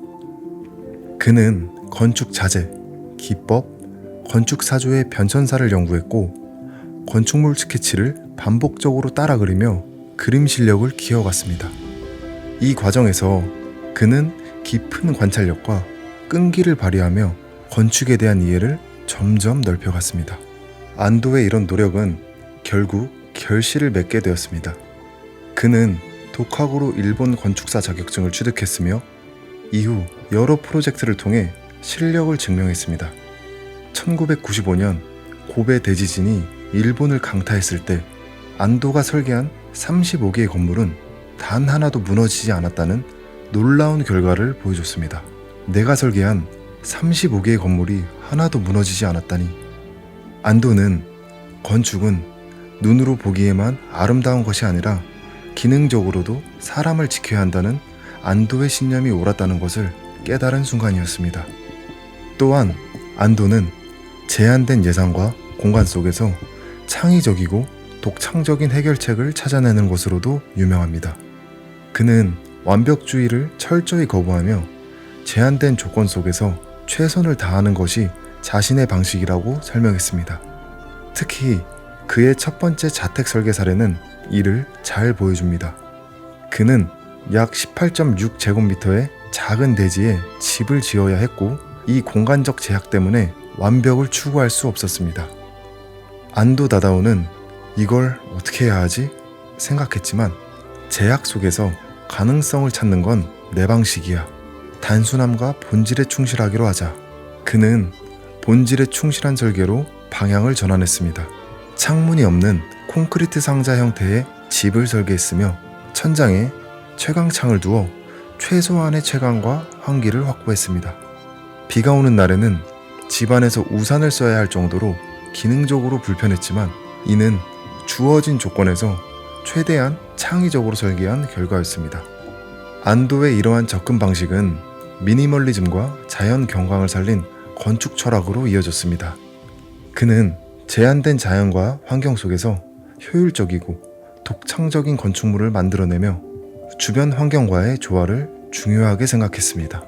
그는 건축 자재, 기법, 건축 사조의 변천사를 연구했고 건축물 스케치를 반복적으로 따라 그리며 그림 실력을 키워갔습니다. 이 과정에서 그는 깊은 관찰력과 끈기를 발휘하며 건축에 대한 이해를 점점 넓혀갔습니다. 안도의 이런 노력은 결국 결실을 맺게 되었습니다. 그는 독학으로 일본 건축사 자격증을 취득했으며 이후 여러 프로젝트를 통해 실력을 증명했습니다. 1995년 고베 대지진이 일본을 강타했을 때 안도가 설계한 35개의 건물은 단 하나도 무너지지 않았다는 놀라운 결과를 보여줬습니다. 내가 설계한 35개의 건물이 하나도 무너지지 않았다니. 안도는 건축은 눈으로 보기에만 아름다운 것이 아니라 기능적으로도 사람을 지켜야 한다는 안도의 신념이 옳았다는 것을 깨달은 순간이었습니다. 또한 안도는 제한된 예산과 공간 속에서 창의적이고 독창적인 해결책을 찾아내는 것으로도 유명합니다. 그는 완벽주의를 철저히 거부하며 제한된 조건 속에서 최선을 다하는 것이 자신의 방식이라고 설명했습니다. 특히 그의 첫 번째 자택 설계 사례는 이를 잘 보여줍니다. 그는 약 18.6제곱미터의 작은 대지에 집을 지어야 했고 이 공간적 제약 때문에 완벽을 추구할 수 없었습니다. 안도 다다오는 이걸 어떻게 해야 하지? 생각했지만 제약 속에서 가능성을 찾는 건 내 방식이야. 단순함과 본질에 충실하기로 하자. 그는 본질에 충실한 설계로 방향을 전환했습니다. 창문이 없는 콘크리트 상자 형태의 집을 설계했으며 천장에 채광창을 두어 최소한의 채광과 환기를 확보했습니다. 비가 오는 날에는 집안에서 우산을 써야 할 정도로 기능적으로 불편했지만 이는 주어진 조건에서 최대한 창의적으로 설계한 결과였습니다. 안도의 이러한 접근 방식은 미니멀리즘과 자연 경광을 살린 건축 철학으로 이어졌습니다. 그는 제한된 자연과 환경 속에서 효율적이고 독창적인 건축물을 만들어내며 주변 환경과의 조화를 중요하게 생각했습니다.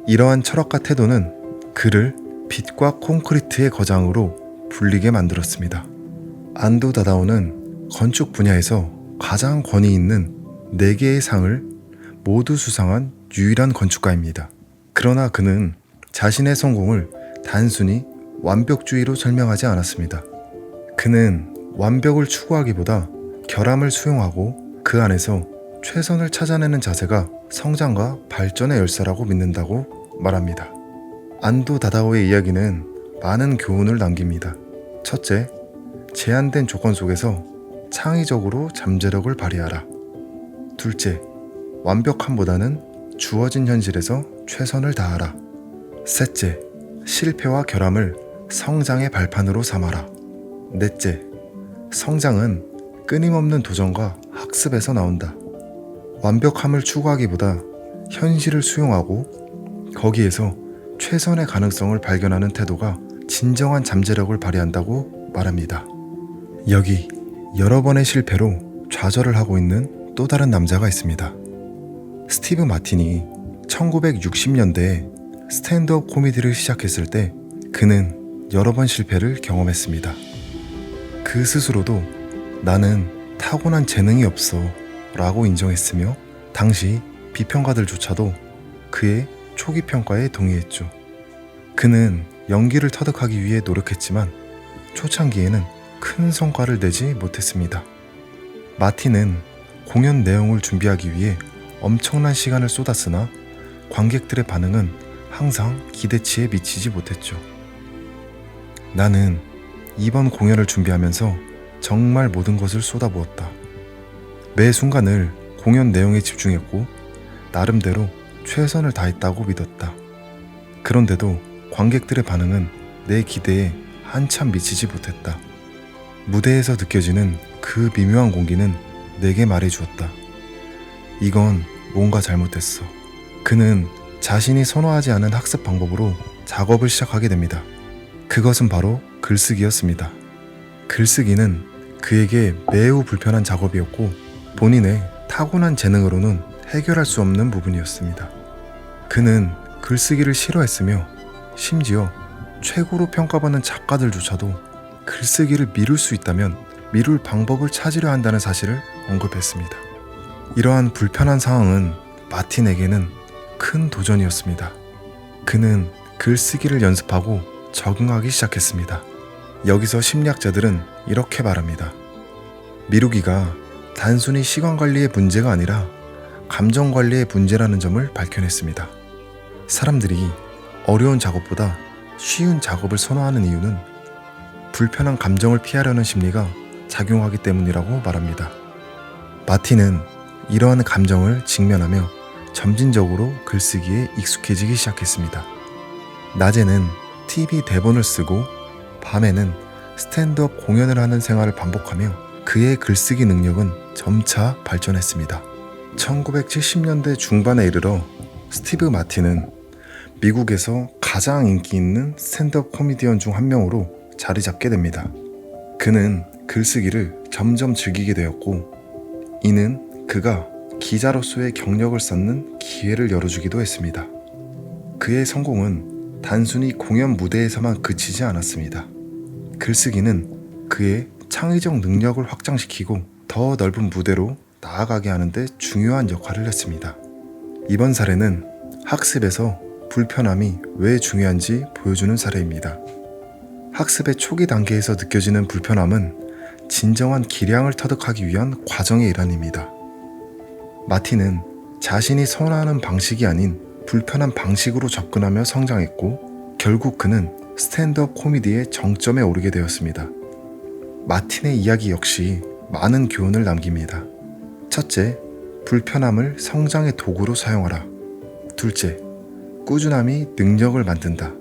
이러한 철학과 태도는 그를 빛과 콘크리트의 거장으로 불리게 만들었습니다. 안도 다다오는 건축 분야에서 가장 권위 있는 4개의 상을 모두 수상한 유일한 건축가입니다. 그러나 그는 자신의 성공을 단순히 완벽주의로 설명하지 않았습니다. 그는 완벽을 추구하기보다 결함을 수용하고 그 안에서 최선을 찾아내는 자세가 성장과 발전의 열쇠라고 믿는다고 말합니다. 안도 다다오의 이야기는 많은 교훈을 남깁니다. 첫째, 제한된 조건 속에서 창의적으로 잠재력을 발휘하라. 둘째, 완벽함보다는 주어진 현실에서 최선을 다하라. 셋째, 실패와 결함을 성장의 발판으로 삼아라. 넷째, 성장은 끊임없는 도전과 학습에서 나온다. 완벽함을 추구하기보다 현실을 수용하고 거기에서 최선의 가능성을 발견하는 태도가 진정한 잠재력을 발휘한다고 말합니다. 여기 여러 번의 실패로 좌절을 하고 있는 또 다른 남자가 있습니다. 스티브 마틴이 1960년대에 스탠드업 코미디를 시작했을 때 그는 여러 번 실패를 경험했습니다. 그 스스로도 나는 타고난 재능이 없어 라고 인정했으며 당시 비평가들조차도 그의 초기 평가에 동의했죠. 그는 연기를 터득하기 위해 노력했지만 초창기에는 큰 성과를 내지 못했습니다. 마틴은 공연 내용을 준비하기 위해 엄청난 시간을 쏟았으나 관객들의 반응은 항상 기대치에 미치지 못했죠. 나는 이번 공연을 준비하면서 정말 모든 것을 쏟아부었다. 매 순간을 공연 내용에 집중했고 나름대로 최선을 다했다고 믿었다. 그런데도 관객들의 반응은 내 기대에 한참 미치지 못했다. 무대에서 느껴지는 그 미묘한 공기는 내게 말해주었다. 이건 뭔가 잘못됐어. 그는 자신이 선호하지 않은 학습 방법으로 작업을 시작하게 됩니다. 그것은 바로 글쓰기였습니다. 글쓰기는 그에게 매우 불편한 작업이었고 본인의 타고난 재능으로는 해결할 수 없는 부분이었습니다. 그는 글쓰기를 싫어했으며 심지어 최고로 평가받는 작가들조차도 글쓰기를 미룰 수 있다면 미룰 방법을 찾으려 한다는 사실을 언급했습니다. 이러한 불편한 상황은 마틴에게는 큰 도전이었습니다. 그는 글쓰기를 연습하고 적응하기 시작했습니다. 여기서 심리학자들은 이렇게 말합니다. 미루기가 단순히 시간 관리의 문제가 아니라 감정 관리의 문제라는 점을 밝혀냈습니다. 사람들이 어려운 작업보다 쉬운 작업을 선호하는 이유는 불편한 감정을 피하려는 심리가 작용하기 때문이라고 말합니다. 마틴은 이러한 감정을 직면하며 점진적으로 글쓰기에 익숙해지기 시작했습니다. 낮에는 TV 대본을 쓰고 밤에는 스탠드업 공연을 하는 생활을 반복하며 그의 글쓰기 능력은 점차 발전했습니다. 1970년대 중반에 이르러 스티브 마틴은 미국에서 가장 인기 있는 스탠드업 코미디언 중 한 명으로 자리 잡게 됩니다. 그는 글쓰기를 점점 즐기게 되었고 이는 그가 기자로서의 경력을 쌓는 기회를 열어주기도 했습니다. 그의 성공은 단순히 공연 무대에서만 그치지 않았습니다. 글쓰기는 그의 창의적 능력을 확장시키고 더 넓은 무대로 나아가게 하는데 중요한 역할을 했습니다. 이번 사례는 학습에서 불편함이 왜 중요한지 보여주는 사례입니다. 학습의 초기 단계에서 느껴지는 불편함은 진정한 기량을 터득하기 위한 과정의 일환입니다. 마틴은 자신이 선호하는 방식이 아닌 불편한 방식으로 접근하며 성장했고 결국 그는 스탠드업 코미디의 정점에 오르게 되었습니다. 마틴의 이야기 역시 많은 교훈을 남깁니다. 첫째, 불편함을 성장의 도구로 사용하라. 둘째, 꾸준함이 능력을 만든다.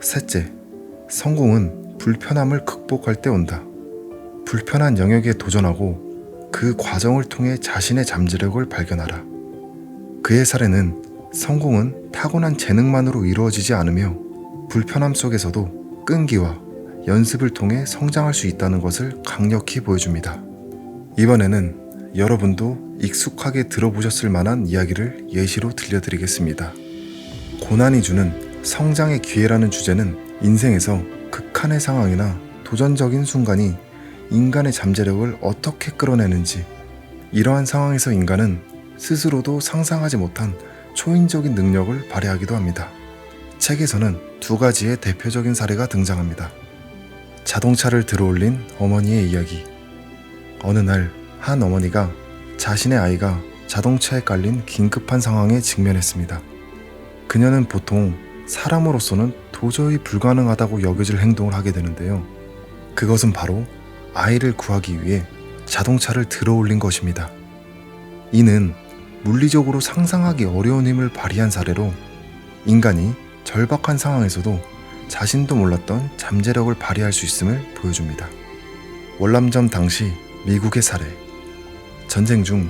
셋째, 성공은 불편함을 극복할 때 온다. 불편한 영역에 도전하고 그 과정을 통해 자신의 잠재력을 발견하라. 그의 사례는 성공은 타고난 재능만으로 이루어지지 않으며 불편함 속에서도 끈기와 연습을 통해 성장할 수 있다는 것을 강력히 보여줍니다. 이번에는 여러분도 익숙하게 들어보셨을 만한 이야기를 예시로 들려드리겠습니다. 고난이 주는 성장의 기회라는 주제는 인생에서 극한의 상황이나 도전적인 순간이 인간의 잠재력을 어떻게 끌어내는지, 이러한 상황에서 인간은 스스로도 상상하지 못한 초인적인 능력을 발휘하기도 합니다. 책에서는 두 가지의 대표적인 사례가 등장합니다. 자동차를 들어올린 어머니의 이야기. 어느 날 한 어머니가 자신의 아이가 자동차에 깔린 긴급한 상황에 직면했습니다. 그녀는 보통 사람으로서는 도저히 불가능하다고 여겨질 행동을 하게 되는데요. 그것은 바로 아이를 구하기 위해 자동차를 들어올린 것입니다. 이는 물리적으로 상상하기 어려운 힘을 발휘한 사례로 인간이 절박한 상황에서도 자신도 몰랐던 잠재력을 발휘할 수 있음을 보여줍니다. 월남전 당시 미국의 사례. 전쟁 중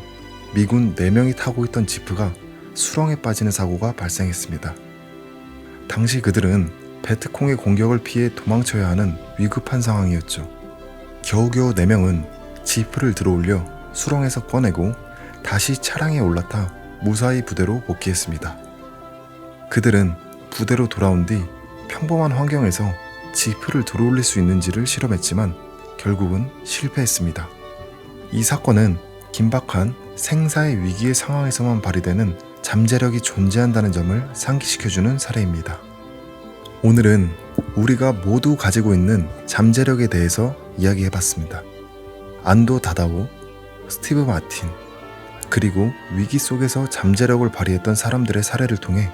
미군 4명이 타고 있던 지프가 수렁에 빠지는 사고가 발생했습니다. 당시 그들은 베트콩의 공격을 피해 도망쳐야 하는 위급한 상황이었죠. 겨우겨우 4명은 지프를 들어올려 수렁에서 꺼내고 다시 차량에 올라타 무사히 부대로 복귀했습니다. 그들은 부대로 돌아온 뒤 평범한 환경에서 지프를 들어올릴 수 있는지를 실험했지만 결국은 실패했습니다. 이 사건은 긴박한 생사의 위기의 상황에서만 발휘되는 잠재력이 존재한다는 점을 상기시켜주는 사례입니다. 오늘은 우리가 모두 가지고 있는 잠재력에 대해서 이야기해봤습니다. 안도 다다오, 스티브 마틴, 그리고 위기 속에서 잠재력을 발휘했던 사람들의 사례를 통해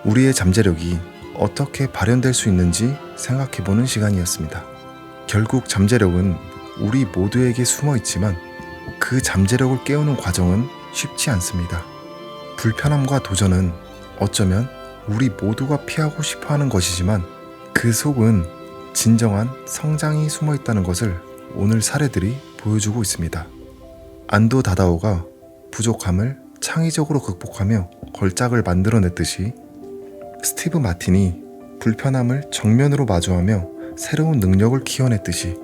우리의 잠재력이 어떻게 발현될 수 있는지 생각해보는 시간이었습니다. 결국 잠재력은 우리 모두에게 숨어 있지만 그 잠재력을 깨우는 과정은 쉽지 않습니다. 불편함과 도전은 어쩌면 우리 모두가 피하고 싶어하는 것이지만 그 속은 진정한 성장이 숨어 있다는 것을 오늘 사례들이 보여주고 있습니다. 안도 다다오가 부족함을 창의적으로 극복하며 걸작을 만들어냈듯이 스티브 마틴이 불편함을 정면으로 마주하며 새로운 능력을 키워냈듯이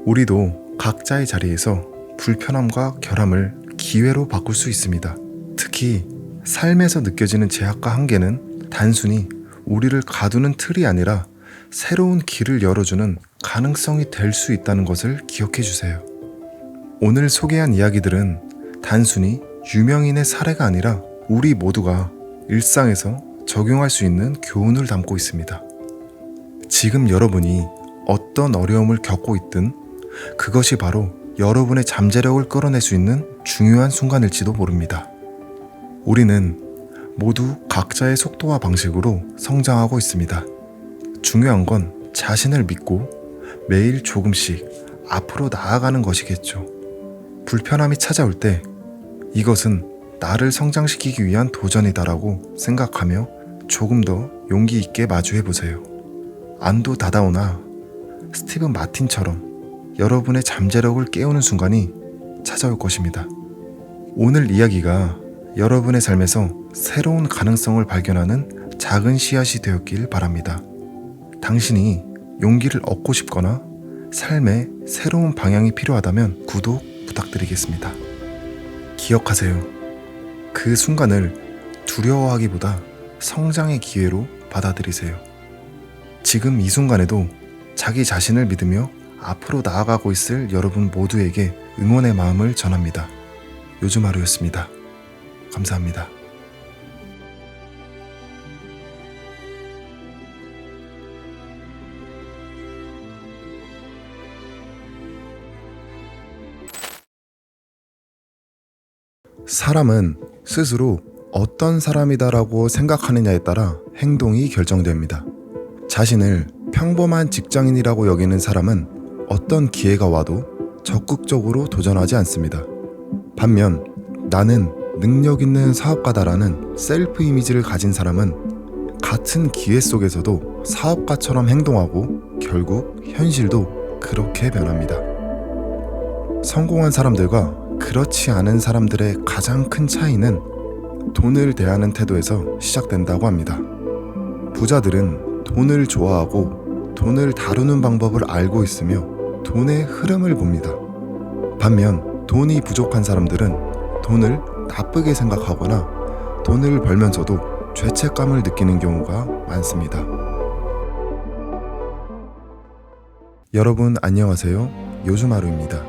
우리도 각자의 자리에서 불편함과 결함을 기회로 바꿀 수 있습니다. 특히 삶에서 느껴지는 제약과 한계는 단순히 우리를 가두는 틀이 아니라 새로운 길을 열어주는 가능성이 될 수 있다는 것을 기억해 주세요. 오늘 소개한 이야기들은 단순히 유명인의 사례가 아니라 우리 모두가 일상에서 적용할 수 있는 교훈을 담고 있습니다. 지금 여러분이 어떤 어려움을 겪고 있든 그것이 바로 여러분의 잠재력을 끌어낼 수 있는 중요한 순간일지도 모릅니다. 우리는 모두 각자의 속도와 방식으로 성장하고 있습니다. 중요한 건 자신을 믿고 매일 조금씩 앞으로 나아가는 것이겠죠. 불편함이 찾아올 때 이것은 나를 성장시키기 위한 도전이다라고 생각하며 조금 더 용기 있게 마주해보세요. 안도 다다오나 스티브 마틴처럼 여러분의 잠재력을 깨우는 순간이 찾아올 것입니다. 오늘 이야기가 여러분의 삶에서 새로운 가능성을 발견하는 작은 씨앗이 되었길 바랍니다. 당신이 용기를 얻고 싶거나 삶에 새로운 방향이 필요하다면 구독 부탁드리겠습니다. 기억하세요. 그 순간을 두려워하기보다 성장의 기회로 받아들이세요. 지금 이 순간에도 자기 자신을 믿으며 앞으로 나아가고 있을 여러분 모두에게 응원의 마음을 전합니다. 요즘 하루였습니다. 감사합니다. 사람은 스스로 어떤 사람이다라고 생각하느냐에 따라 행동이 결정됩니다. 자신을 평범한 직장인이라고 여기는 사람은 어떤 기회가 와도 적극적으로 도전하지 않습니다. 반면 나는 능력 있는 사업가다라는 셀프 이미지를 가진 사람은 같은 기회 속에서도 사업가처럼 행동하고 결국 현실도 그렇게 변합니다. 성공한 사람들과 그렇지 않은 사람들의 가장 큰 차이는 돈을 대하는 태도에서 시작된다고 합니다. 부자들은 돈을 좋아하고 돈을 다루는 방법을 알고 있으며 돈의 흐름을 봅니다. 반면 돈이 부족한 사람들은 돈을 나쁘게 생각하거나 돈을 벌면서도 죄책감을 느끼는 경우가 많습니다. 여러분 안녕하세요. 요즘하루입니다.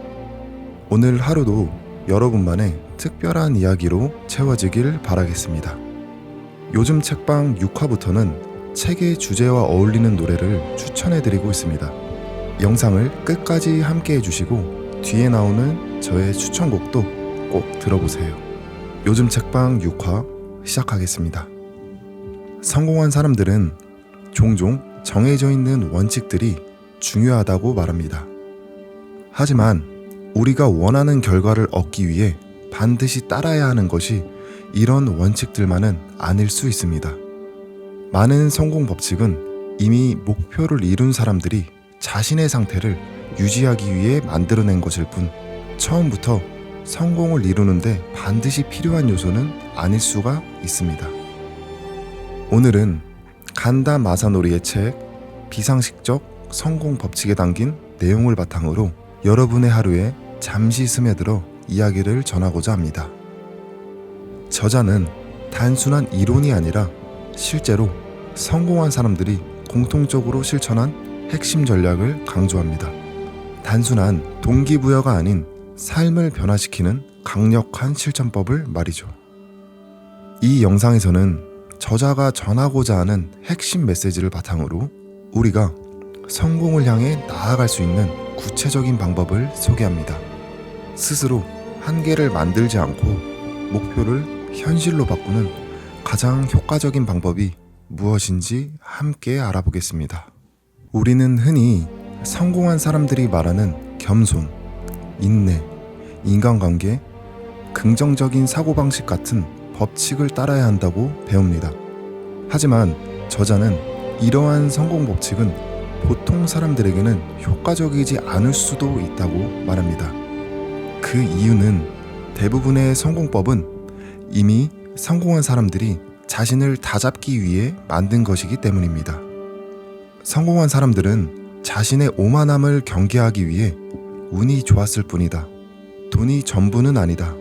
오늘 하루도 여러분만의 특별한 이야기로 채워지길 바라겠습니다. 요즘 책방 6화부터는 책의 주제와 어울리는 노래를 추천해드리고 있습니다. 영상을 끝까지 함께 해주시고 뒤에 나오는 저의 추천곡도 꼭 들어보세요. 요즘 책방 6화 시작하겠습니다. 성공한 사람들은 종종 정해져 있는 원칙들이 중요하다고 말합니다. 하지만 우리가 원하는 결과를 얻기 위해 반드시 따라야 하는 것이 이런 원칙들만은 아닐 수 있습니다. 많은 성공 법칙은 이미 목표를 이룬 사람들이 자신의 상태를 유지하기 위해 만들어낸 것일 뿐 처음부터 성공을 이루는데 반드시 필요한 요소는 아닐 수가 있습니다. 오늘은 간다 마사노리의 책 비상식적 성공 법칙에 담긴 내용을 바탕으로 여러분의 하루에 잠시 스며들어 이야기를 전하고자 합니다. 저자는 단순한 이론이 아니라 실제로 성공한 사람들이 공통적으로 실천한 핵심 전략을 강조합니다. 단순한 동기부여가 아닌 삶을 변화시키는 강력한 실천법을 말이죠. 이 영상에서는 저자가 전하고자 하는 핵심 메시지를 바탕으로 우리가 성공을 향해 나아갈 수 있는 구체적인 방법을 소개합니다. 스스로 한계를 만들지 않고 목표를 현실로 바꾸는 가장 효과적인 방법이 무엇인지 함께 알아보겠습니다. 우리는 흔히 성공한 사람들이 말하는 겸손, 인내, 인간관계, 긍정적인 사고방식 같은 법칙을 따라야 한다고 배웁니다. 하지만 저자는 이러한 성공 법칙은 보통 사람들에게는 효과적이지 않을 수도 있다고 말합니다. 그 이유는 대부분의 성공법은 이미 성공한 사람들이 자신을 다잡기 위해 만든 것이기 때문입니다. 성공한 사람들은 자신의 오만함을 경계하기 위해 운이 좋았을 뿐이다. 돈이 전부는 아니다.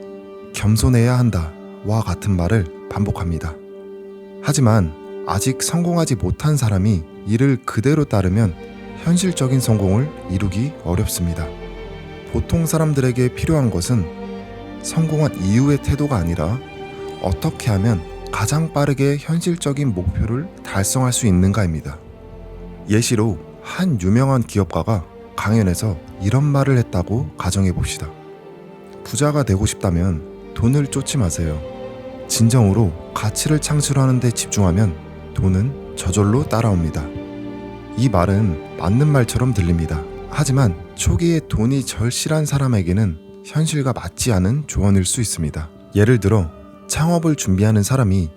겸손해야 한다. 와 같은 말을 반복합니다. 하지만 아직 성공하지 못한 사람이 이를 그대로 따르면 현실적인 성공을 이루기 어렵습니다. 보통 사람들에게 필요한 것은 성공한 이후의 태도가 아니라 어떻게 하면 가장 빠르게 현실적인 목표를 달성할 수 있는가입니다. 예시로 한 유명한 기업가가 강연에서 이런 말을 했다고 가정해 봅시다. 부자가 되고 싶다면 돈을 쫓지 마세요. 진정으로 가치를 창출하는 데 집중하면 돈은 저절로 따라옵니다. 이 말은 맞는 말처럼 들립니다. 하지만 초기에 돈이 절실한 사람에게는 현실과 맞지 않은 조언일 수 있습니다. 예를 들어 창업을 준비하는 사람이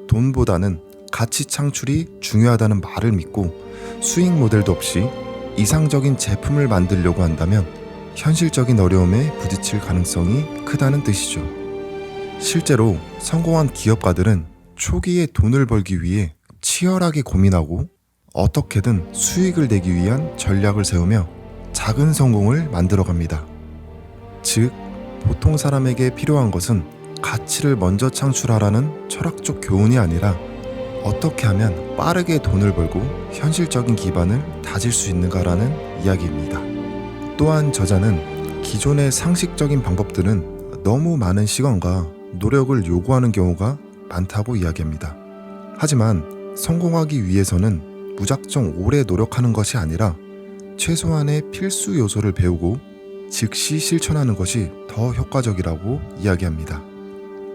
돈보다는 가치 창출이 중요하다는 말을 믿고 수익 모델도 없이 이상적인 제품을 만들려고 한다면 현실적인 어려움에 부딪힐 가능성이 크다는 뜻이죠. 실제로 성공한 기업가들은 초기에 돈을 벌기 위해 치열하게 고민하고 어떻게든 수익을 내기 위한 전략을 세우며 작은 성공을 만들어갑니다. 즉, 보통 사람에게 필요한 것은 가치를 먼저 창출하라는 철학적 교훈이 아니라 어떻게 하면 빠르게 돈을 벌고 현실적인 기반을 다질 수 있는가라는 이야기입니다. 또한 저자는 기존의 상식적인 방법들은 너무 많은 시간과 노력을 요구하는 경우가 많다고 이야기합니다. 하지만 성공하기 위해서는 무작정 오래 노력하는 것이 아니라 최소한의 필수 요소를 배우고 즉시 실천하는 것이 더 효과적이라고 이야기합니다.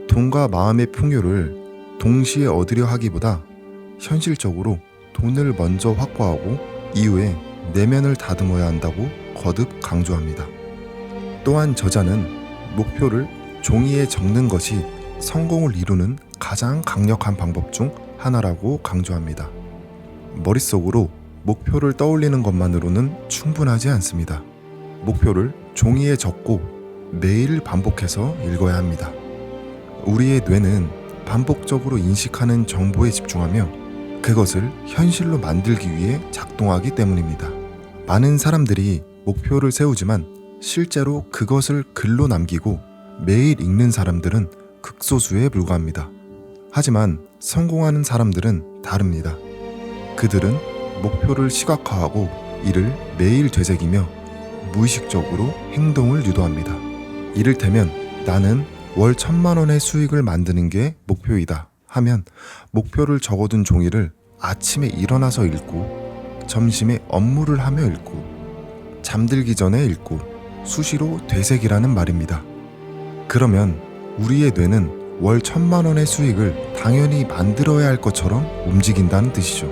돈과 마음의 풍요를 동시에 얻으려 하기보다 현실적으로 돈을 먼저 확보하고 이후에 내면을 다듬어야 한다고 거듭 강조합니다. 또한 저자는 목표를 종이에 적는 것이 성공을 이루는 가장 강력한 방법 중 하나라고 강조합니다. 머릿속으로 목표를 떠올리는 것만으로는 충분하지 않습니다. 목표를 종이에 적고 매일 반복해서 읽어야 합니다. 우리의 뇌는 반복적으로 인식하는 정보에 집중하며 그것을 현실로 만들기 위해 작동하기 때문입니다. 많은 사람들이 목표를 세우지만 실제로 그것을 글로 남기고 매일 읽는 사람들은 극소수에 불과합니다. 하지만 성공하는 사람들은 다릅니다. 그들은 목표를 시각화하고 이를 매일 되새기며 무의식적으로 행동을 유도합니다. 이를테면 나는 월 1,000만 원의 수익을 만드는 게 목표이다 하면 목표를 적어둔 종이를 아침에 일어나서 읽고 점심에 업무를 하며 읽고 잠들기 전에 읽고 수시로 되새기라는 말입니다. 그러면 우리의 뇌는 월 1,000만 원의 수익을 당연히 만들어야 할 것처럼 움직인다는 뜻이죠.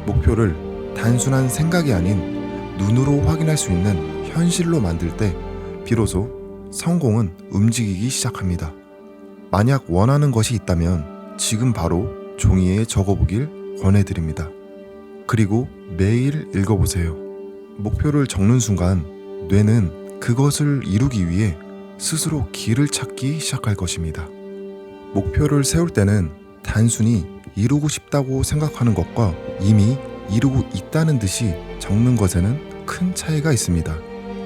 목표를 단순한 생각이 아닌 눈으로 확인할 수 있는 현실로 만들 때 비로소 성공은 움직이기 시작합니다. 만약 원하는 것이 있다면 지금 바로 종이에 적어보길 권해드립니다. 그리고 매일 읽어보세요. 목표를 적는 순간 뇌는 그것을 이루기 위해 스스로 길을 찾기 시작할 것입니다. 목표를 세울 때는 단순히 이루고 싶다고 생각하는 것과 이미 이루고 있다는 듯이 적는 것에는 큰 차이가 있습니다.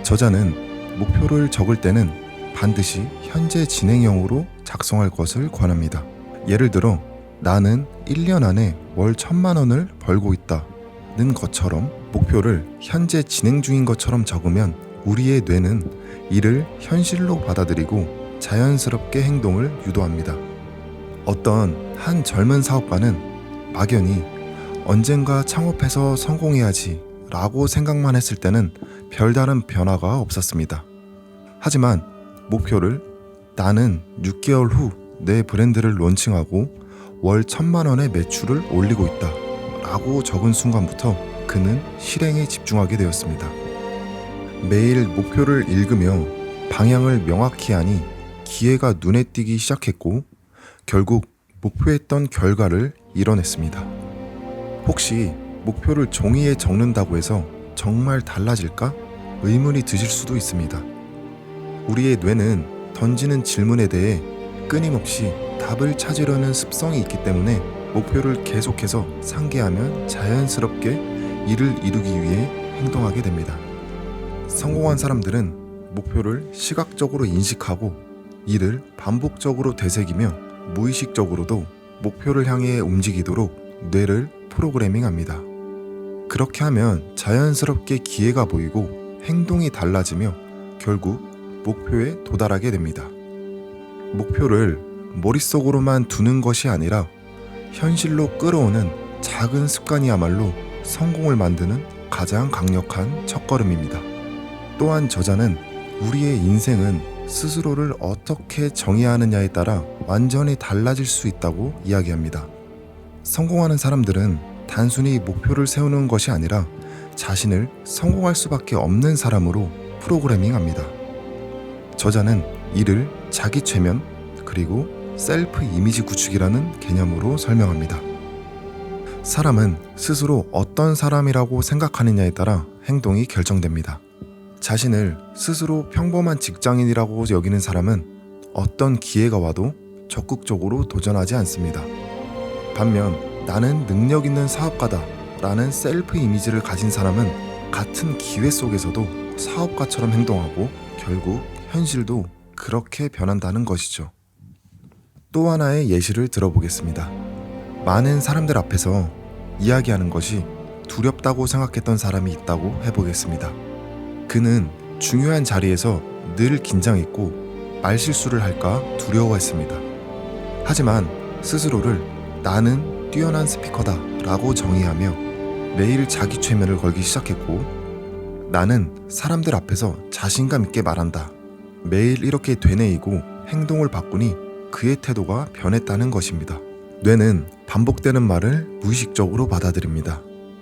저자는 목표를 적을 때는 반드시 현재 진행형으로 작성할 것을 권합니다. 예를 들어 나는 1년 안에 월 1,000만 원을 벌고 있다는 것처럼 목표를 현재 진행 중인 것처럼 적으면 우리의 뇌는 이를 현실로 받아들이고 자연스럽게 행동을 유도합니다. 어떤 한 젊은 사업가는 막연히 언젠가 창업해서 성공해야지 라고 생각만 했을 때는 별다른 변화가 없었습니다. 하지만 목표를 나는 6개월 후 내 브랜드를 론칭하고 월 1,000만 원의 매출을 올리고 있다 라고 적은 순간부터 그는 실행에 집중하게 되었습니다. 매일 목표를 읽으며 방향을 명확히 하니 기회가 눈에 띄기 시작했고 결국 목표했던 결과를 이뤄냈습니다. 혹시 목표를 종이에 적는다고 해서 정말 달라질까? 의문이 드실 수도 있습니다. 우리의 뇌는 던지는 질문에 대해 끊임없이 답을 찾으려는 습성이 있기 때문에 목표를 계속해서 상기하면 자연스럽게 이를 이루기 위해 행동하게 됩니다. 성공한 사람들은 목표를 시각적으로 인식하고 이를 반복적으로 되새기며 무의식적으로도 목표를 향해 움직이도록 뇌를 프로그래밍합니다. 그렇게 하면 자연스럽게 기회가 보이고 행동이 달라지며 결국 목표에 도달하게 됩니다. 목표를 머릿속으로만 두는 것이 아니라 현실로 끌어오는 작은 습관이야말로 성공을 만드는 가장 강력한 첫걸음입니다. 또한 저자는 우리의 인생은 스스로를 어떻게 정의해야 하느냐에 따라 완전히 달라질 수 있다고 이야기합니다. 성공하는 사람들은 단순히 목표를 세우는 것이 아니라 자신을 성공할 수밖에 없는 사람으로 프로그래밍합니다. 저자는 이를 자기 최면 그리고 셀프 이미지 구축이라는 개념으로 설명합니다. 사람은 스스로 어떤 사람이라고 생각하느냐에 따라 행동이 결정됩니다. 자신을 스스로 평범한 직장인이라고 여기는 사람은 어떤 기회가 와도 적극적으로 도전하지 않습니다. 반면 나는 능력 있는 사업가다 라는 셀프 이미지를 가진 사람은 같은 기회 속에서도 사업가처럼 행동하고 결국 현실도 그렇게 변한다는 것이죠. 또 하나의 예시를 들어보겠습니다. 많은 사람들 앞에서 이야기하는 것이 두렵다고 생각했던 사람이 있다고 해보겠습니다. 그는 중요한 자리에서 늘 긴장했고 말실수를 할까 두려워했습니다. 하지만 스스로를 나는 뛰어난 스피커다 라고 정의하며 매일 자기 최면을 걸기 시작했고 나는 사람들 앞에서 자신감 있게 말한다. 매일 이렇게 되뇌이고 행동을 바꾸니 그의 태도가 변했다는 것입니다. 뇌는 반복되는 말을 무의식적으로 받아들입니다.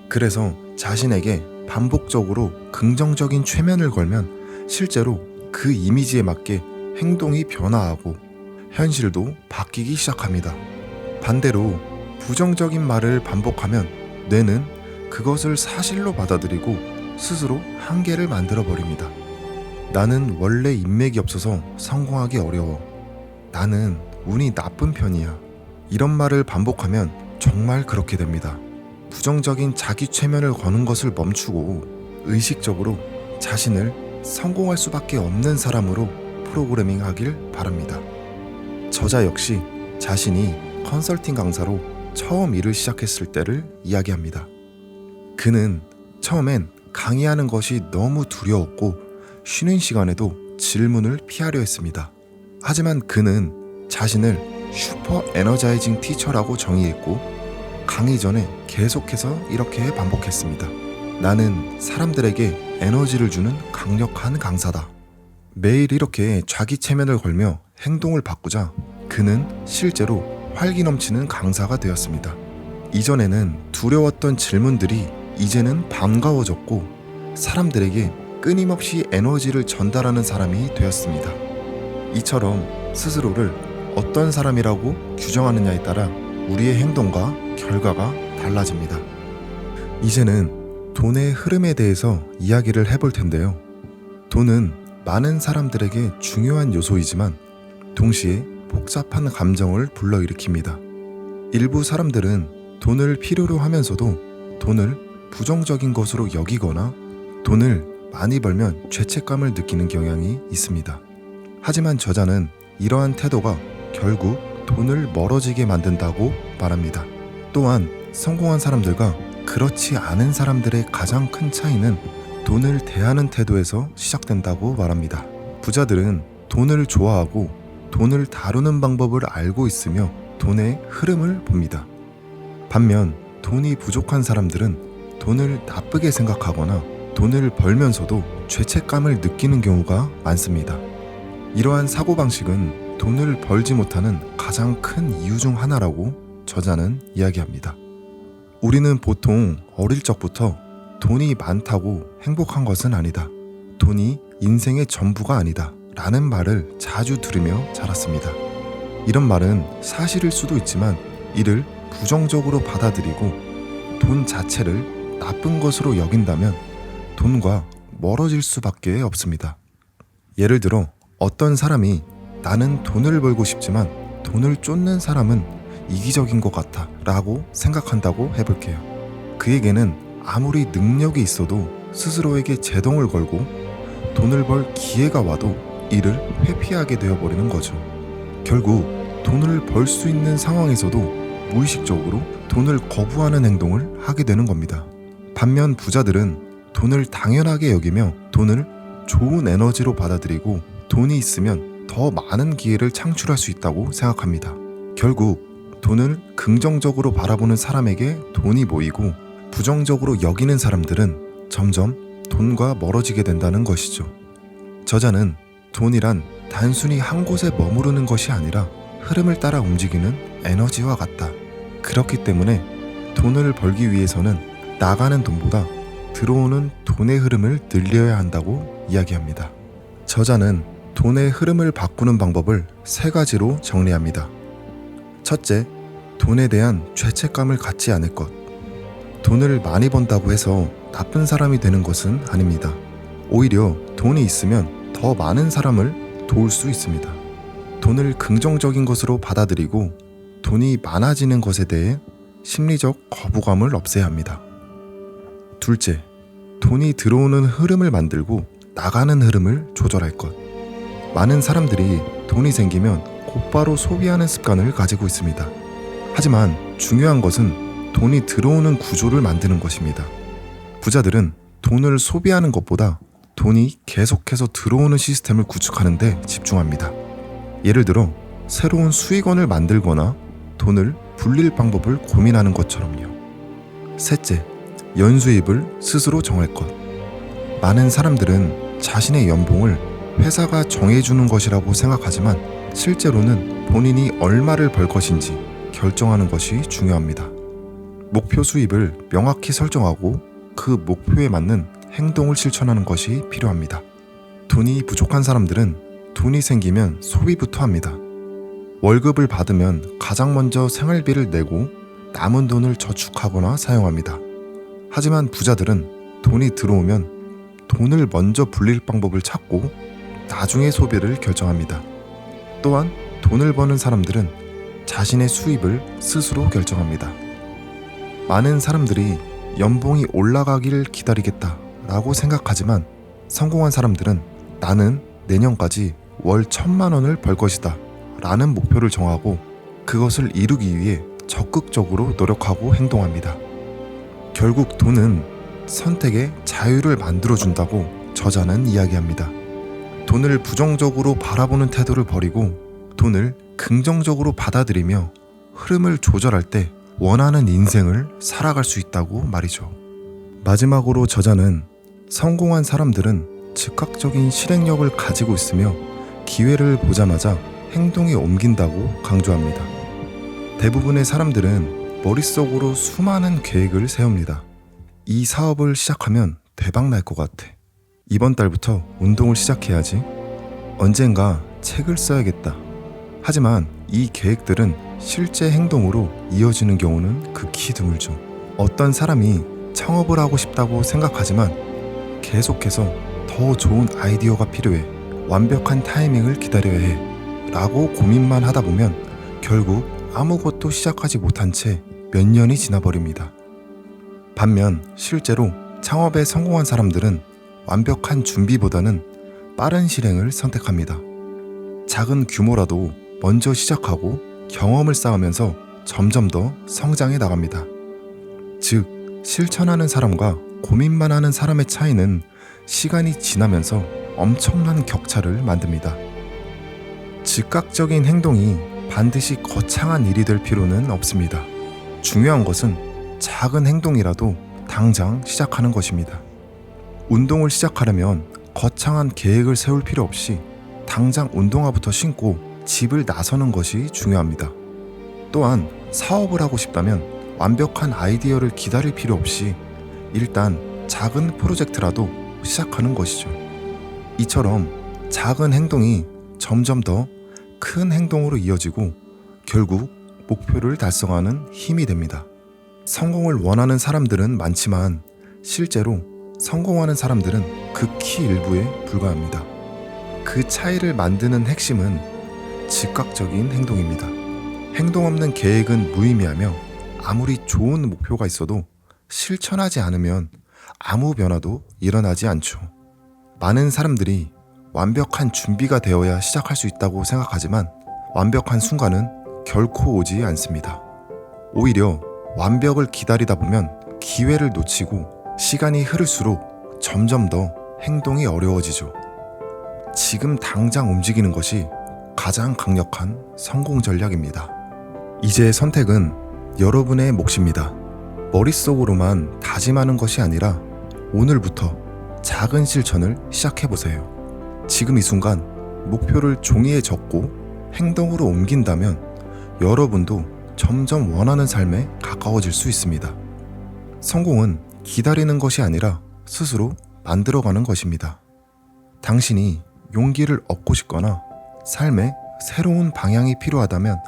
그래서 자신에게 반복적으로 긍정적인 최면을 걸면 실제로 그 이미지에 맞게 행동이 변화하고 현실도 바뀌기 시작합니다. 반대로 부정적인 말을 반복하면 뇌는 그것을 사실로 받아들이고 스스로 한계를 만들어버립니다. 나는 원래 인맥이 없어서 성공하기 어려워. 나는 운이 나쁜 편이야. 이런 말을 반복하면 정말 그렇게 됩니다. 부정적인 자기 최면을 거는 것을 멈추고 의식적으로 자신을 성공할 수밖에 없는 사람으로 프로그래밍 하길 바랍니다. 저자 역시 자신이 컨설팅 강사로 처음 일을 시작했을 때를 이야기합니다. 그는 처음엔 강의하는 것이 너무 두려웠고 쉬는 시간에도 질문을 피하려 했습니다. 하지만 그는 자신을 슈퍼 에너자이징 티처라고 정의했고 강의 전에 계속해서 이렇게 반복했습니다. 나는 사람들에게 에너지를 주는 강력한 강사다. 매일 이렇게 자기 체면을 걸며 행동을 바꾸자 그는 실제로 활기 넘치는 강사가 되었습니다. 이전에는 두려웠던 질문들이 이제는 반가워졌고 사람들에게 끊임없이 에너지를 전달하는 사람이 되었습니다. 이처럼 스스로를 어떤 사람이라고 규정하느냐에 따라 우리의 행동과 결과가 달라집니다. 이제는 돈의 흐름에 대해서 이야기를 해볼 텐데요. 돈은 많은 사람들에게 중요한 요소이지만 동시에 복잡한 감정을 불러일으킵니다. 일부 사람들은 돈을 필요로 하면서도 돈을 부정적인 것으로 여기거나 돈을 많이 벌면 죄책감을 느끼는 경향이 있습니다. 하지만 저자는 이러한 태도가 결국 돈을 멀어지게 만든다고 말합니다. 또한 성공한 사람들과 그렇지 않은 사람들의 가장 큰 차이는 돈을 대하는 태도에서 시작된다고 말합니다. 부자들은 돈을 좋아하고 돈을 다루는 방법을 알고 있으며 돈의 흐름을 봅니다. 반면 돈이 부족한 사람들은 돈을 나쁘게 생각하거나 돈을 벌면서도 죄책감을 느끼는 경우가 많습니다. 이러한 사고방식은 돈을 벌지 못하는 가장 큰 이유 중 하나라고 저자는 이야기합니다. 우리는 보통 어릴 적부터 돈이 많다고 행복한 것은 아니다. 돈이 인생의 전부가 아니다. 라는 말을 자주 들으며 자랐습니다. 이런 말은 사실일 수도 있지만 이를 부정적으로 받아들이고 돈 자체를 나쁜 것으로 여긴다면 돈과 멀어질 수밖에 없습니다. 예를 들어 어떤 사람이 나는 돈을 벌고 싶지만 돈을 쫓는 사람은 이기적인 것 같아 라고 생각한다고 해볼게요. 그에게는 아무리 능력이 있어도 스스로에게 제동을 걸고 돈을 벌 기회가 와도 이를 회피하게 되어버리는 거죠. 결국 돈을 벌 수 있는 상황에서도 무의식적으로 돈을 거부하는 행동을 하게 되는 겁니다. 반면 부자들은 돈을 당연하게 여기며 돈을 좋은 에너지로 받아들이고 돈이 있으면 더 많은 기회를 창출할 수 있다고 생각합니다. 결국 돈을 긍정적으로 바라보는 사람에게 돈이 모이고 부정적으로 여기는 사람들은 점점 돈과 멀어지게 된다는 것이죠. 저자는 돈이란 단순히 한 곳에 머무르는 것이 아니라 흐름을 따라 움직이는 에너지와 같다. 그렇기 때문에 돈을 벌기 위해서는 나가는 돈보다 들어오는 돈의 흐름을 늘려야 한다고 이야기합니다. 저자는 돈의 흐름을 바꾸는 방법을 3가지로 정리합니다. 첫째, 돈에 대한 죄책감을 갖지 않을 것. 돈을 많이 번다고 해서 나쁜 사람이 되는 것은 아닙니다. 오히려 돈이 있으면 더 많은 사람을 도울 수 있습니다. 돈을 긍정적인 것으로 받아들이고 돈이 많아지는 것에 대해 심리적 거부감을 없애야 합니다. 둘째, 돈이 들어오는 흐름을 만들고 나가는 흐름을 조절할 것. 많은 사람들이 돈이 생기면 곧바로 소비하는 습관을 가지고 있습니다. 하지만 중요한 것은 돈이 들어오는 구조를 만드는 것입니다. 부자들은 돈을 소비하는 것보다 돈이 계속해서 들어오는 시스템을 구축하는 데 집중합니다. 예를 들어 새로운 수익원을 만들거나 돈을 불릴 방법을 고민하는 것처럼요. 셋째, 연수입을 스스로 정할 것. 많은 사람들은 자신의 연봉을 회사가 정해주는 것이라고 생각하지만 실제로는 본인이 얼마를 벌 것인지 결정하는 것이 중요합니다. 목표 수입을 명확히 설정하고 그 목표에 맞는 행동을 실천하는 것이 필요합니다. 돈이 부족한 사람들은 돈이 생기면 소비부터 합니다. 월급을 받으면 가장 먼저 생활비를 내고 남은 돈을 저축하거나 사용합니다. 하지만 부자들은 돈이 들어오면 돈을 먼저 불릴 방법을 찾고 나중에 소비를 결정합니다. 또한 돈을 버는 사람들은 자신의 수입을 스스로 결정합니다. 많은 사람들이 연봉이 올라가길 기다리겠다 라고 생각하지만 성공한 사람들은 나는 내년까지 월 1,000만 원을 벌 것이다 라는 목표를 정하고 그것을 이루기 위해 적극적으로 노력하고 행동합니다. 결국 돈은 선택의 자유를 만들어준다고 저자는 이야기합니다. 돈을 부정적으로 바라보는 태도를 버리고 돈을 긍정적으로 받아들이며 흐름을 조절할 때 원하는 인생을 살아갈 수 있다고 말이죠. 마지막으로 저자는 성공한 사람들은 즉각적인 실행력을 가지고 있으며 기회를 보자마자 행동에 옮긴다고 강조합니다. 대부분의 사람들은 머릿속으로 수많은 계획을 세웁니다. 이 사업을 시작하면 대박 날 것 같아. 이번 달부터 운동을 시작해야지. 언젠가 책을 써야겠다. 하지만 이 계획들은 실제 행동으로 이어지는 경우는 극히 드물죠. 어떤 사람이 창업을 하고 싶다고 생각하지만 계속해서 더 좋은 아이디어가 필요해. 완벽한 타이밍을 기다려야 해. 라고 고민만 하다 보면 결국 아무것도 시작하지 못한 채 몇 년이 지나버립니다. 반면 실제로 창업에 성공한 사람들은 완벽한 준비보다는 빠른 실행을 선택합니다. 작은 규모라도 먼저 시작하고 경험을 쌓으면서 점점 더 성장해 나갑니다. 즉, 실천하는 사람과 고민만 하는 사람의 차이는 시간이 지나면서 엄청난 격차를 만듭니다. 즉각적인 행동이 반드시 거창한 일이 될 필요는 없습니다. 중요한 것은 작은 행동이라도 당장 시작하는 것입니다. 운동을 시작하려면 거창한 계획을 세울 필요 없이 당장 운동화부터 신고 집을 나서는 것이 중요합니다. 또한 사업을 하고 싶다면 완벽한 아이디어를 기다릴 필요 없이 일단 작은 프로젝트라도 시작하는 것이죠. 이처럼 작은 행동이 점점 더 큰 행동으로 이어지고 결국 목표를 달성하는 힘이 됩니다. 성공을 원하는 사람들은 많지만 실제로 성공하는 사람들은 극히 일부에 불과합니다. 그 차이를 만드는 핵심은 즉각적인 행동입니다. 행동 없는 계획은 무의미하며 아무리 좋은 목표가 있어도 실천하지 않으면 아무 변화도 일어나지 않죠. 많은 사람들이 완벽한 준비가 되어야 시작할 수 있다고 생각하지만 완벽한 순간은 결코 오지 않습니다. 오히려 완벽을 기다리다 보면 기회를 놓치고 시간이 흐를수록 점점 더 행동이 어려워지죠. 지금 당장 움직이는 것이 가장 강력한 성공 전략입니다. 이제 선택은 여러분의 몫입니다. 머릿속으로만 다짐하는 것이 아니라 오늘부터 작은 실천을 시작해보세요. 지금 이 순간 목표를 종이에 적고 행동으로 옮긴다면 여러분도 점점 원하는 삶에 가까워질 수 있습니다. 성공은 기다리는 것이 아니라 스스로 만들어가는 것입니다. 당신이 용기를 얻고 싶거나 삶에 새로운 방향이 필요하다면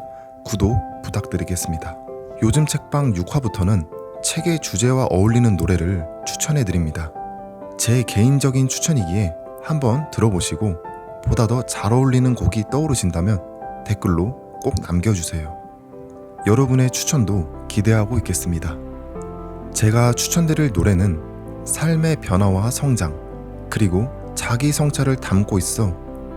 구독 부탁드리겠습니다. 요즘 책방 6화부터는 책의 주제와 어울리는 노래를 추천해드립니다. 제 개인적인 추천이기에 한번 들어보시고 보다 더 잘 어울리는 곡이 떠오르신다면 댓글로 꼭 남겨주세요. 여러분의 추천도 기대하고 있겠습니다. 제가 추천드릴 노래는 삶의 변화와 성장, 그리고 자기 성찰을 담고 있어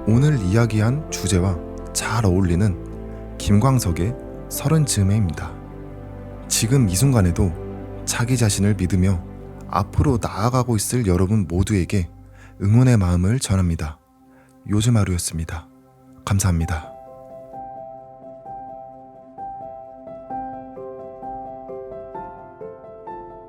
오늘 이야기한 주제와 잘 어울리는 김광석의 30즈음에입니다. 지금 이 순간에도 자기 자신을 믿으며 앞으로 나아가고 있을 여러분 모두에게 응원의 마음을 전합니다. 요즘 하루였습니다. 감사합니다.